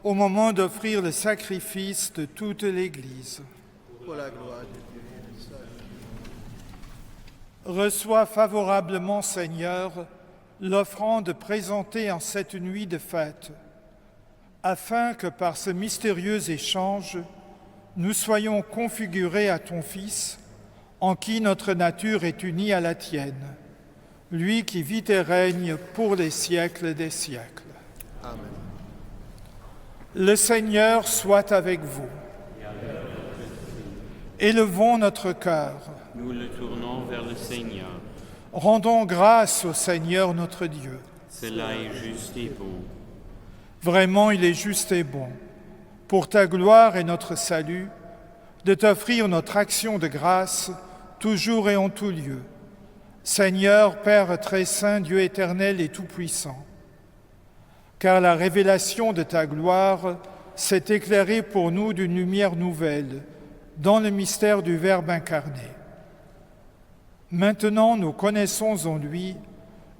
au moment d'offrir le sacrifice de toute l'Église. Pour la gloire de Dieu et de sa vie. Reçois favorablement, Seigneur, l'offrande présentée en cette nuit de fête, afin que par ce mystérieux échange, nous soyons configurés à ton Fils, en qui notre nature est unie à la tienne, lui qui vit et règne pour les siècles des siècles. Amen. Le Seigneur soit avec vous. Élevons notre cœur. Nous le tournons vers le Seigneur. Rendons grâce au Seigneur notre Dieu. Cela est juste et bon. Vraiment, il est juste et bon, pour ta gloire et notre salut, de t'offrir notre action de grâce, toujours et en tout lieu. Seigneur, Père très saint, Dieu éternel et tout-puissant, car la révélation de ta gloire s'est éclairée pour nous d'une lumière nouvelle, dans le mystère du Verbe incarné. Maintenant, nous connaissons en lui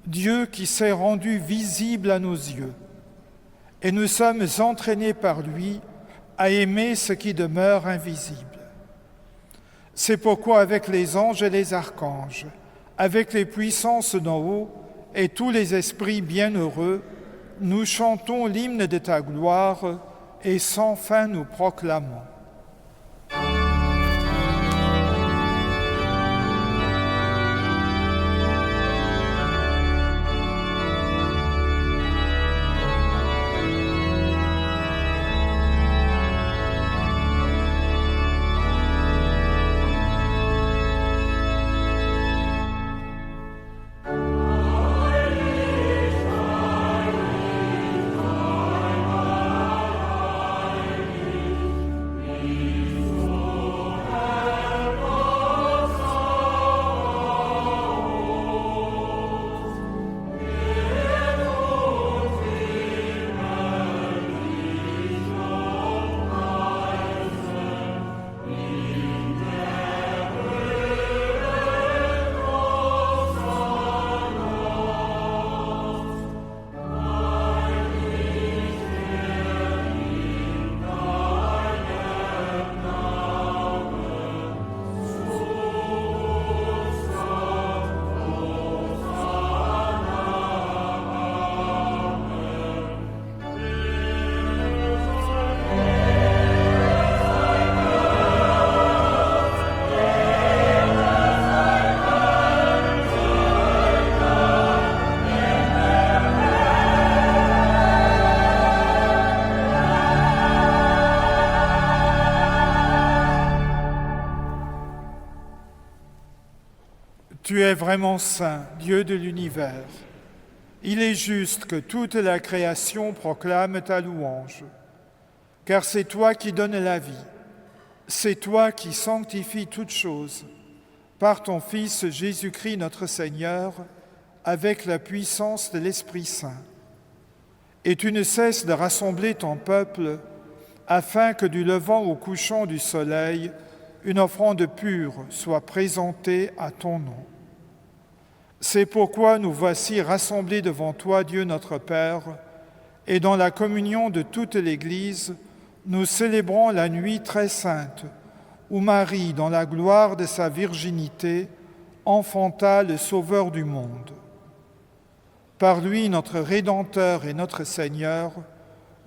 Dieu qui s'est rendu visible à nos yeux, et nous sommes entraînés par lui à aimer ce qui demeure invisible. C'est pourquoi avec les anges et les archanges, avec les puissances d'en haut et tous les esprits bienheureux, nous chantons l'hymne de ta gloire et sans fin nous proclamons. Tu es vraiment saint, Dieu de l'univers. Il est juste que toute la création proclame ta louange, car c'est toi qui donnes la vie, c'est toi qui sanctifies toutes choses, par ton Fils Jésus-Christ notre Seigneur, avec la puissance de l'Esprit Saint. Et tu ne cesses de rassembler ton peuple, afin que du levant au couchant du soleil, une offrande pure soit présentée à ton nom. C'est pourquoi nous voici rassemblés devant toi, Dieu notre Père, et dans la communion de toute l'Église, nous célébrons la nuit très sainte, où Marie, dans la gloire de sa virginité, enfanta le Sauveur du monde. Par lui, notre Rédempteur et notre Seigneur,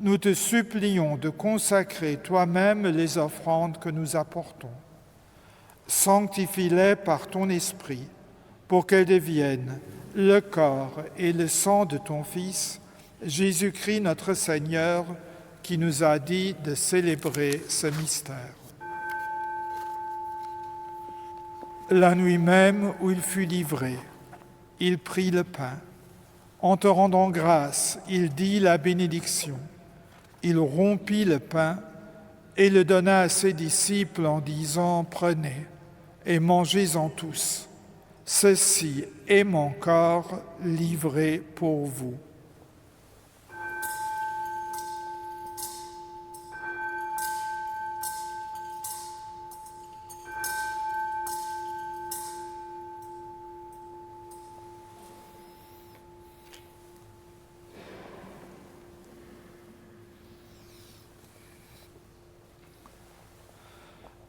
nous te supplions de consacrer toi-même les offrandes que nous apportons. Sanctifie-les par ton Esprit, pour qu'elles deviennent le corps et le sang de ton Fils, Jésus-Christ notre Seigneur, qui nous a dit de célébrer ce mystère. La nuit même où il fut livré, il prit le pain. En te rendant grâce, il dit la bénédiction. Il rompit le pain et le donna à ses disciples en disant « Prenez et mangez-en tous. Ceci est mon corps livré pour vous. »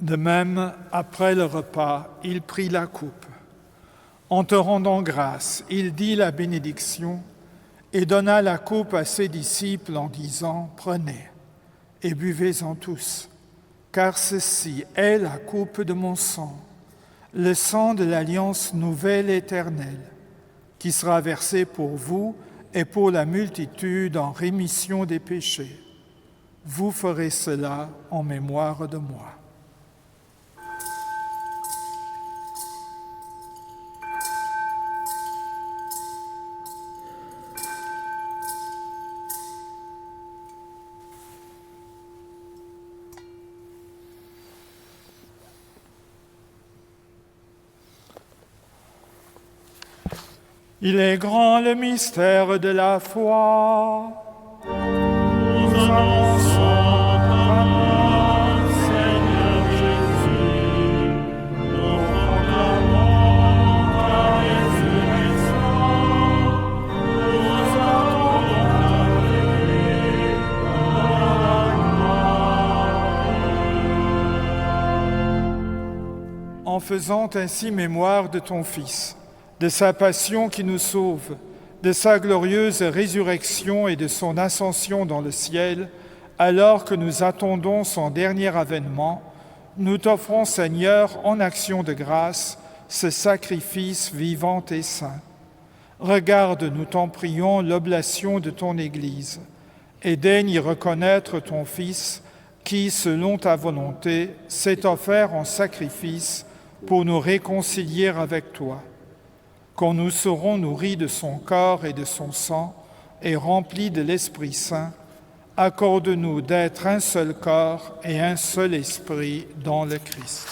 De même, après le repas, il prit la coupe. En te rendant grâce, il dit la bénédiction et donna la coupe à ses disciples en disant « Prenez et buvez-en tous, car ceci est la coupe de mon sang, le sang de l'alliance nouvelle éternelle, qui sera versé pour vous et pour la multitude en rémission des péchés. Vous ferez cela en mémoire de moi. » Il est grand le mystère de la foi. Nous annonçons ta mort, Seigneur Jésus. Nous proclamons ta résurrection. Nous attendons ta venue dans la gloire. En faisant ainsi mémoire de ton Fils, de sa passion qui nous sauve, de sa glorieuse résurrection et de son ascension dans le ciel, alors que nous attendons son dernier avènement, nous t'offrons, Seigneur, en action de grâce, ce sacrifice vivant et saint. Regarde, nous t'en prions, l'oblation de ton Église, et daigne y reconnaître ton Fils, qui, selon ta volonté, s'est offert en sacrifice pour nous réconcilier avec toi. Quand nous serons nourris de son corps et de son sang et remplis de l'Esprit Saint, accorde-nous d'être un seul corps et un seul esprit dans le Christ.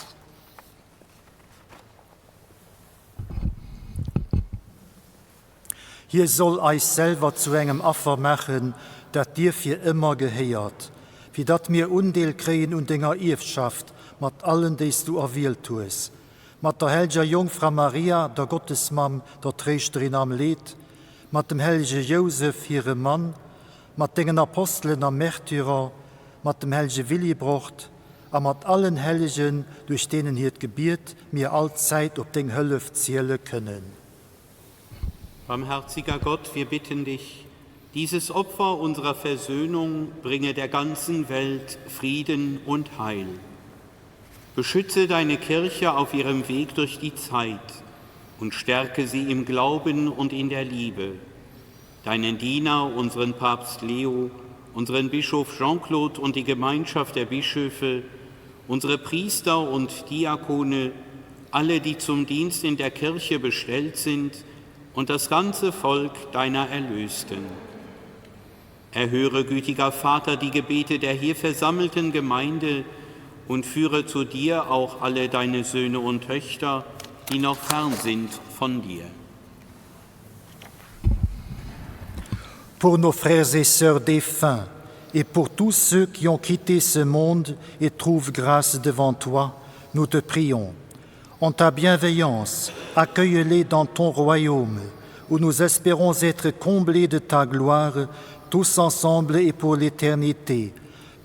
Hier soll euch selber zu engem Affer machen, dat dir für immer geheiert, wie dat mir Undeel kreen und enger Erbschaft, mat allen, des du erwählt tuest. Mat der helger Jungfrau Maria, der Gottesmam, der Trächterin am Lied, mat dem helge Josef, ihre Mann, mat den Aposteln am Märtyrer, mat dem helge Willibrocht, a mat allen Helgen, durch denen hier gebiert, mir allzeit ob den Höllef ziele können. Barmherziger Gott, wir bitten dich, dieses Opfer unserer Versöhnung bringe der ganzen Welt Frieden und Heil. Beschütze deine Kirche auf ihrem Weg durch die Zeit und stärke sie im Glauben und in der Liebe. Deinen Diener, unseren Papst Leo, unseren Bischof Jean-Claude und die Gemeinschaft der Bischöfe, unsere Priester und Diakone, alle, die zum Dienst in der Kirche bestellt sind, und das ganze Volk deiner Erlösten. Erhöre, gütiger Vater, die Gebete der hier versammelten Gemeinde und führe zu dir auch alle deine Söhne und Töchter, die noch fern sind von dir. Pour nos frères et sœurs défunts, et pour tous ceux qui ont quitté ce monde et trouvent grâce devant toi, nous te prions. En ta bienveillance, accueille-les dans ton royaume, où nous espérons être comblés de ta gloire, tous ensemble et pour l'éternité.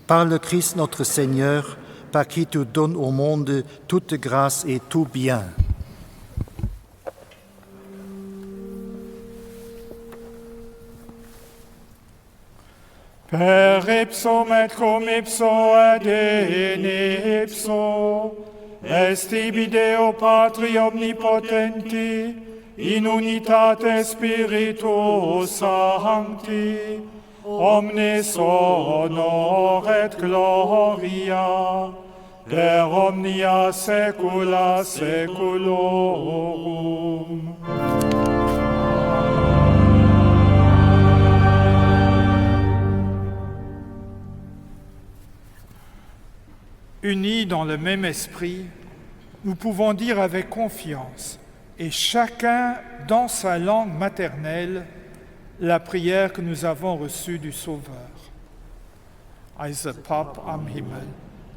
Par le Christ notre Seigneur, par qui tu donnes au monde toute grâce et tout bien. Per ipsum et cum ipso ad in ipso, est ibi Deo Patri omnipotenti, in unitate Spiritus Sancti, omnis honor et gloria, per omnia saecula saeculorum. Unis dans le même esprit, nous pouvons dire avec confiance, et chacun dans sa langue maternelle, la prière que nous avons reçue du Sauveur. Unser Pap am Himmel,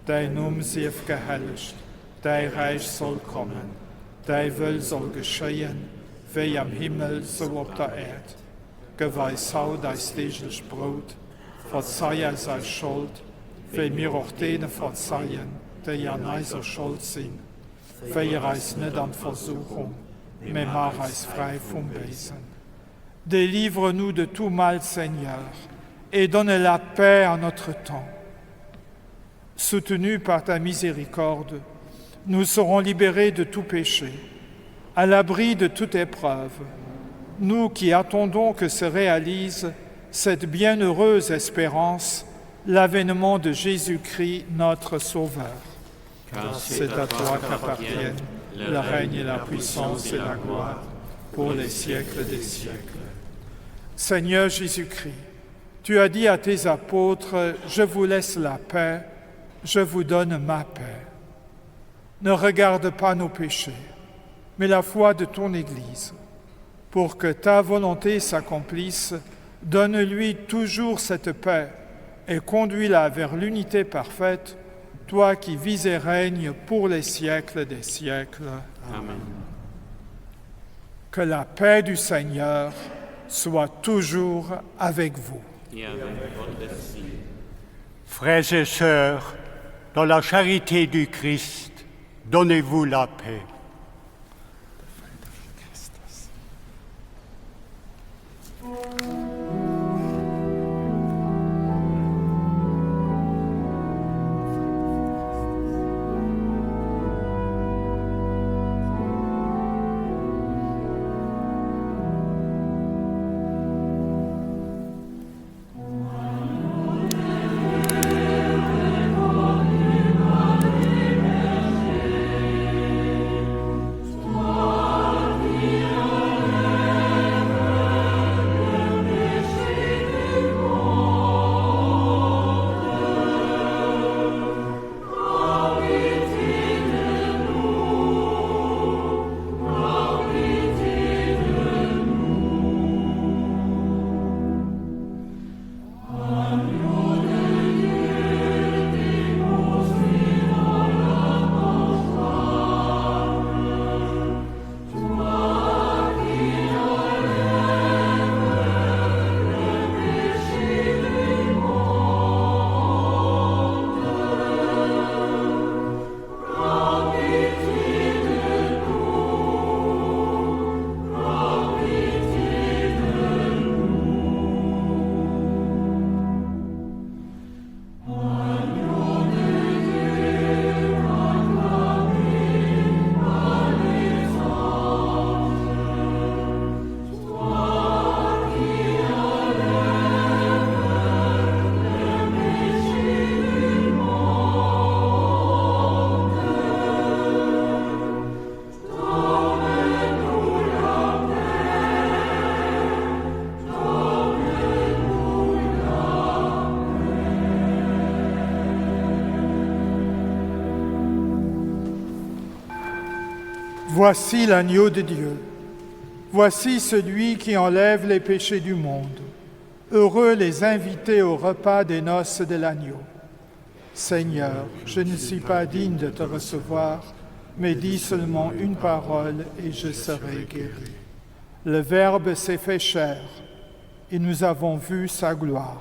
dein Name sief gehelligt, dein Reich soll kommen, dein Will soll geschehen, wie am Himmel so auf der Erde. Geweis hau dein täglich Brot, verzeih sei Schuld, wie mir auch denen verzeihen, die an eiser Schuld sind. Feier uns nicht an Versuchung, mais mach uns frei vom Bösen. Délivre-nous de tout mal, Seigneur, et donne la paix à notre temps. Soutenus par ta miséricorde, nous serons libérés de tout péché, à l'abri de toute épreuve, nous qui attendons que se réalise cette bienheureuse espérance, l'avènement de Jésus-Christ, notre Sauveur. Car c'est à toi qu'appartiennent le règne et la puissance et la gloire pour les siècles des siècles. Seigneur Jésus-Christ, tu as dit à tes apôtres, « Je vous laisse la paix, je vous donne ma paix. » Ne regarde pas nos péchés, mais la foi de ton Église. Pour que ta volonté s'accomplisse, donne-lui toujours cette paix et conduis-la vers l'unité parfaite, toi qui vis et règnes pour les siècles des siècles. Amen. Que la paix du Seigneur soit toujours avec vous. Frères et sœurs, dans la charité du Christ, donnez-vous la paix. Voici l'agneau de Dieu. Voici celui qui enlève les péchés du monde. Heureux les invités au repas des noces de l'agneau. Seigneur, je ne suis pas digne de te recevoir, mais dis seulement une parole et je serai guéri. Le Verbe s'est fait chair et nous avons vu sa gloire.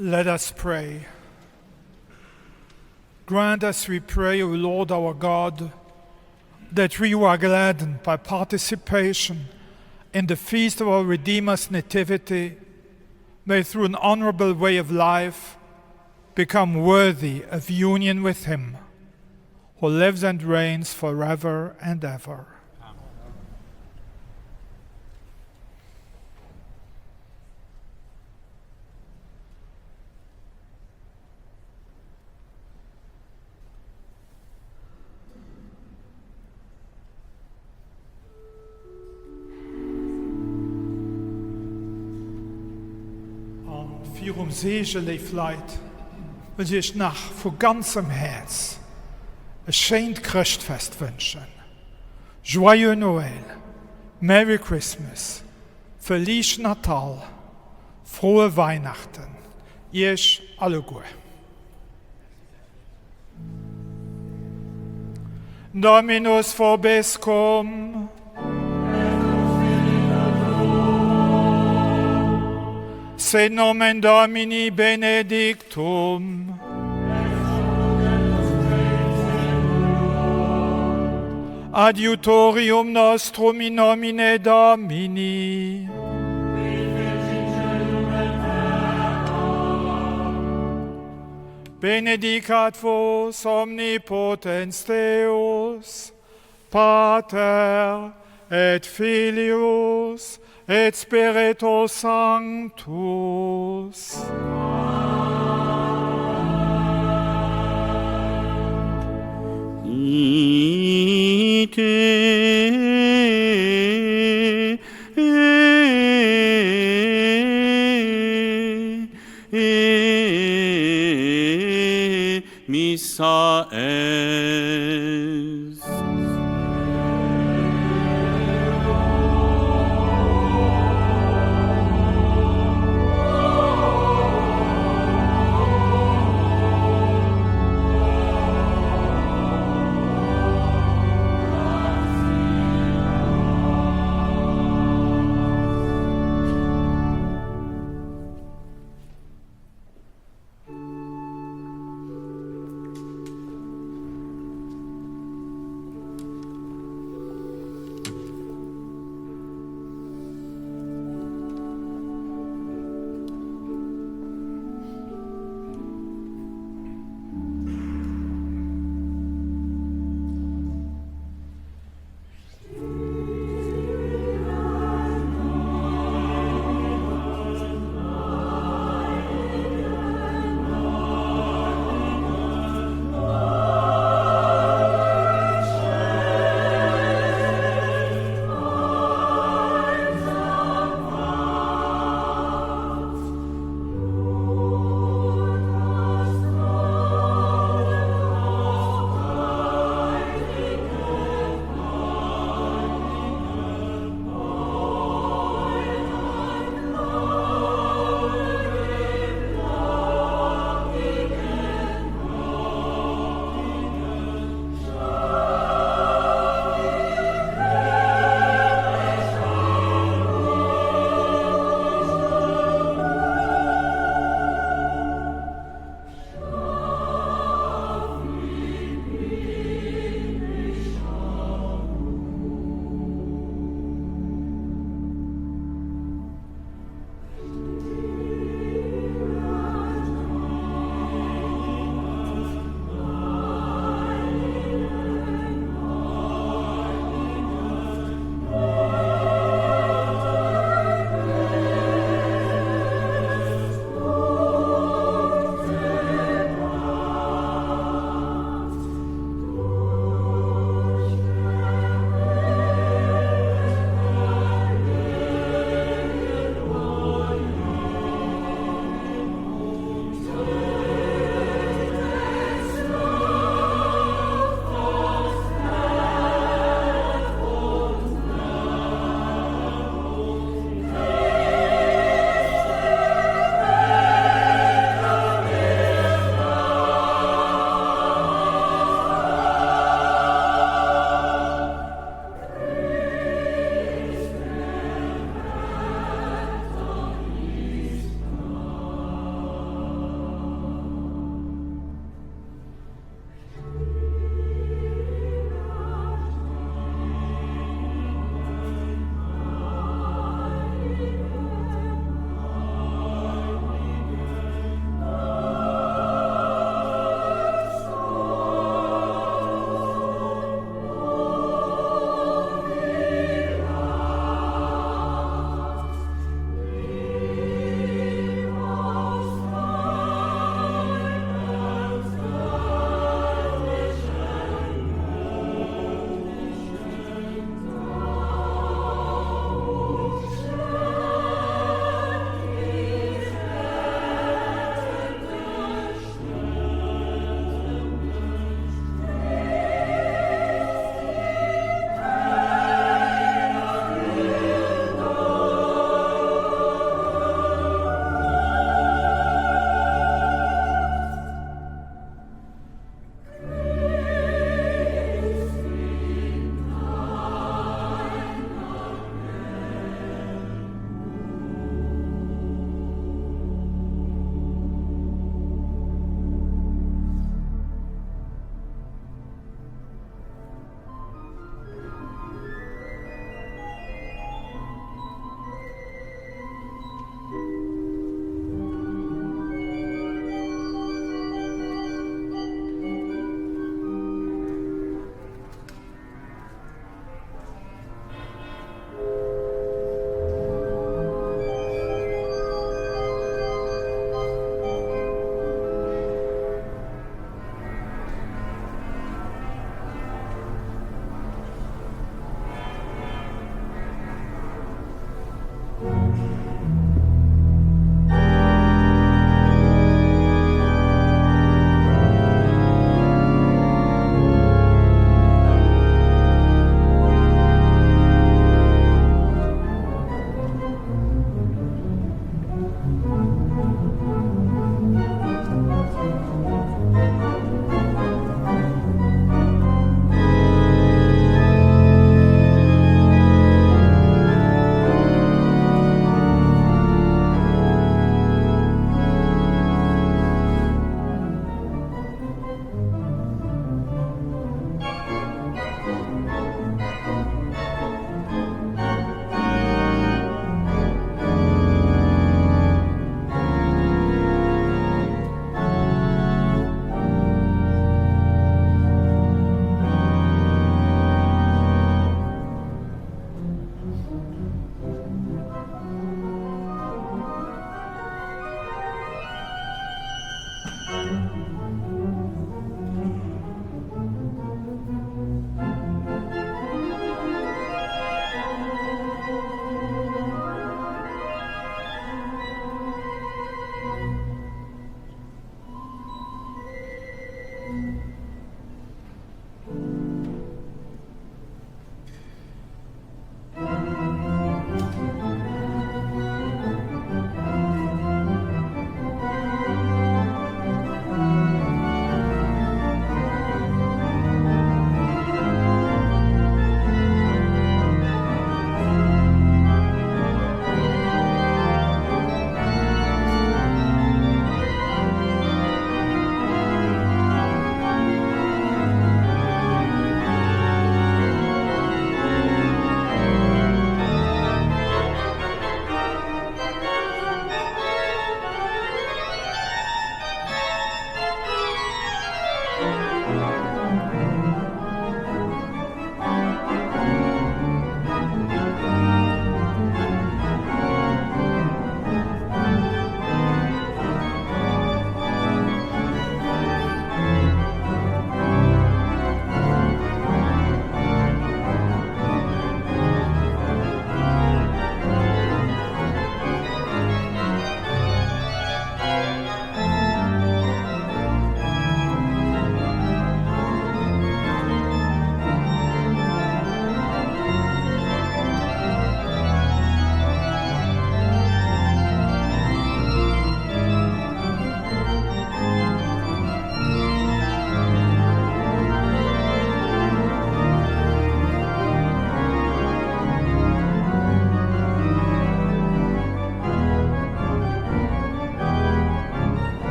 Let us pray. Grant us, we pray, O Lord our God, that we who are gladdened by participation in the feast of our Redeemer's Nativity may, through an honorable way of life, become worthy of union with Him, who lives and reigns forever and ever. Vier Segen leefleit, will ich nach von ganzem Herz ein schönes Christfest wünschen. Joyeux Noël, Merry Christmas, Feliz Natal, frohe Weihnachten. Ich alle gut. Dominus vobiscum. Sed nomen Domini benedictum. Adiutorium nostrum in nomine Domini. Benedicat vos omnipotens Deus, Pater et Filius et Spiritus Sanctus. Missa est.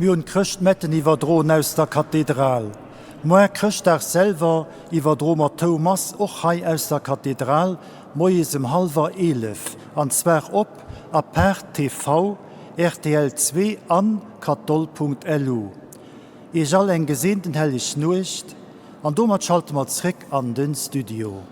mi hun Krcht metten iwwer Droen aus der Kathedral. Moer Krcht selver iwwer Dromer Thomas och hai aus der Kathedral moiesem halver 11, anzwer op a per TV, RTL2 an katol.lu. E all eng gesinnten hellig Nuicht, an dommer schalte mat zréck an den Studio.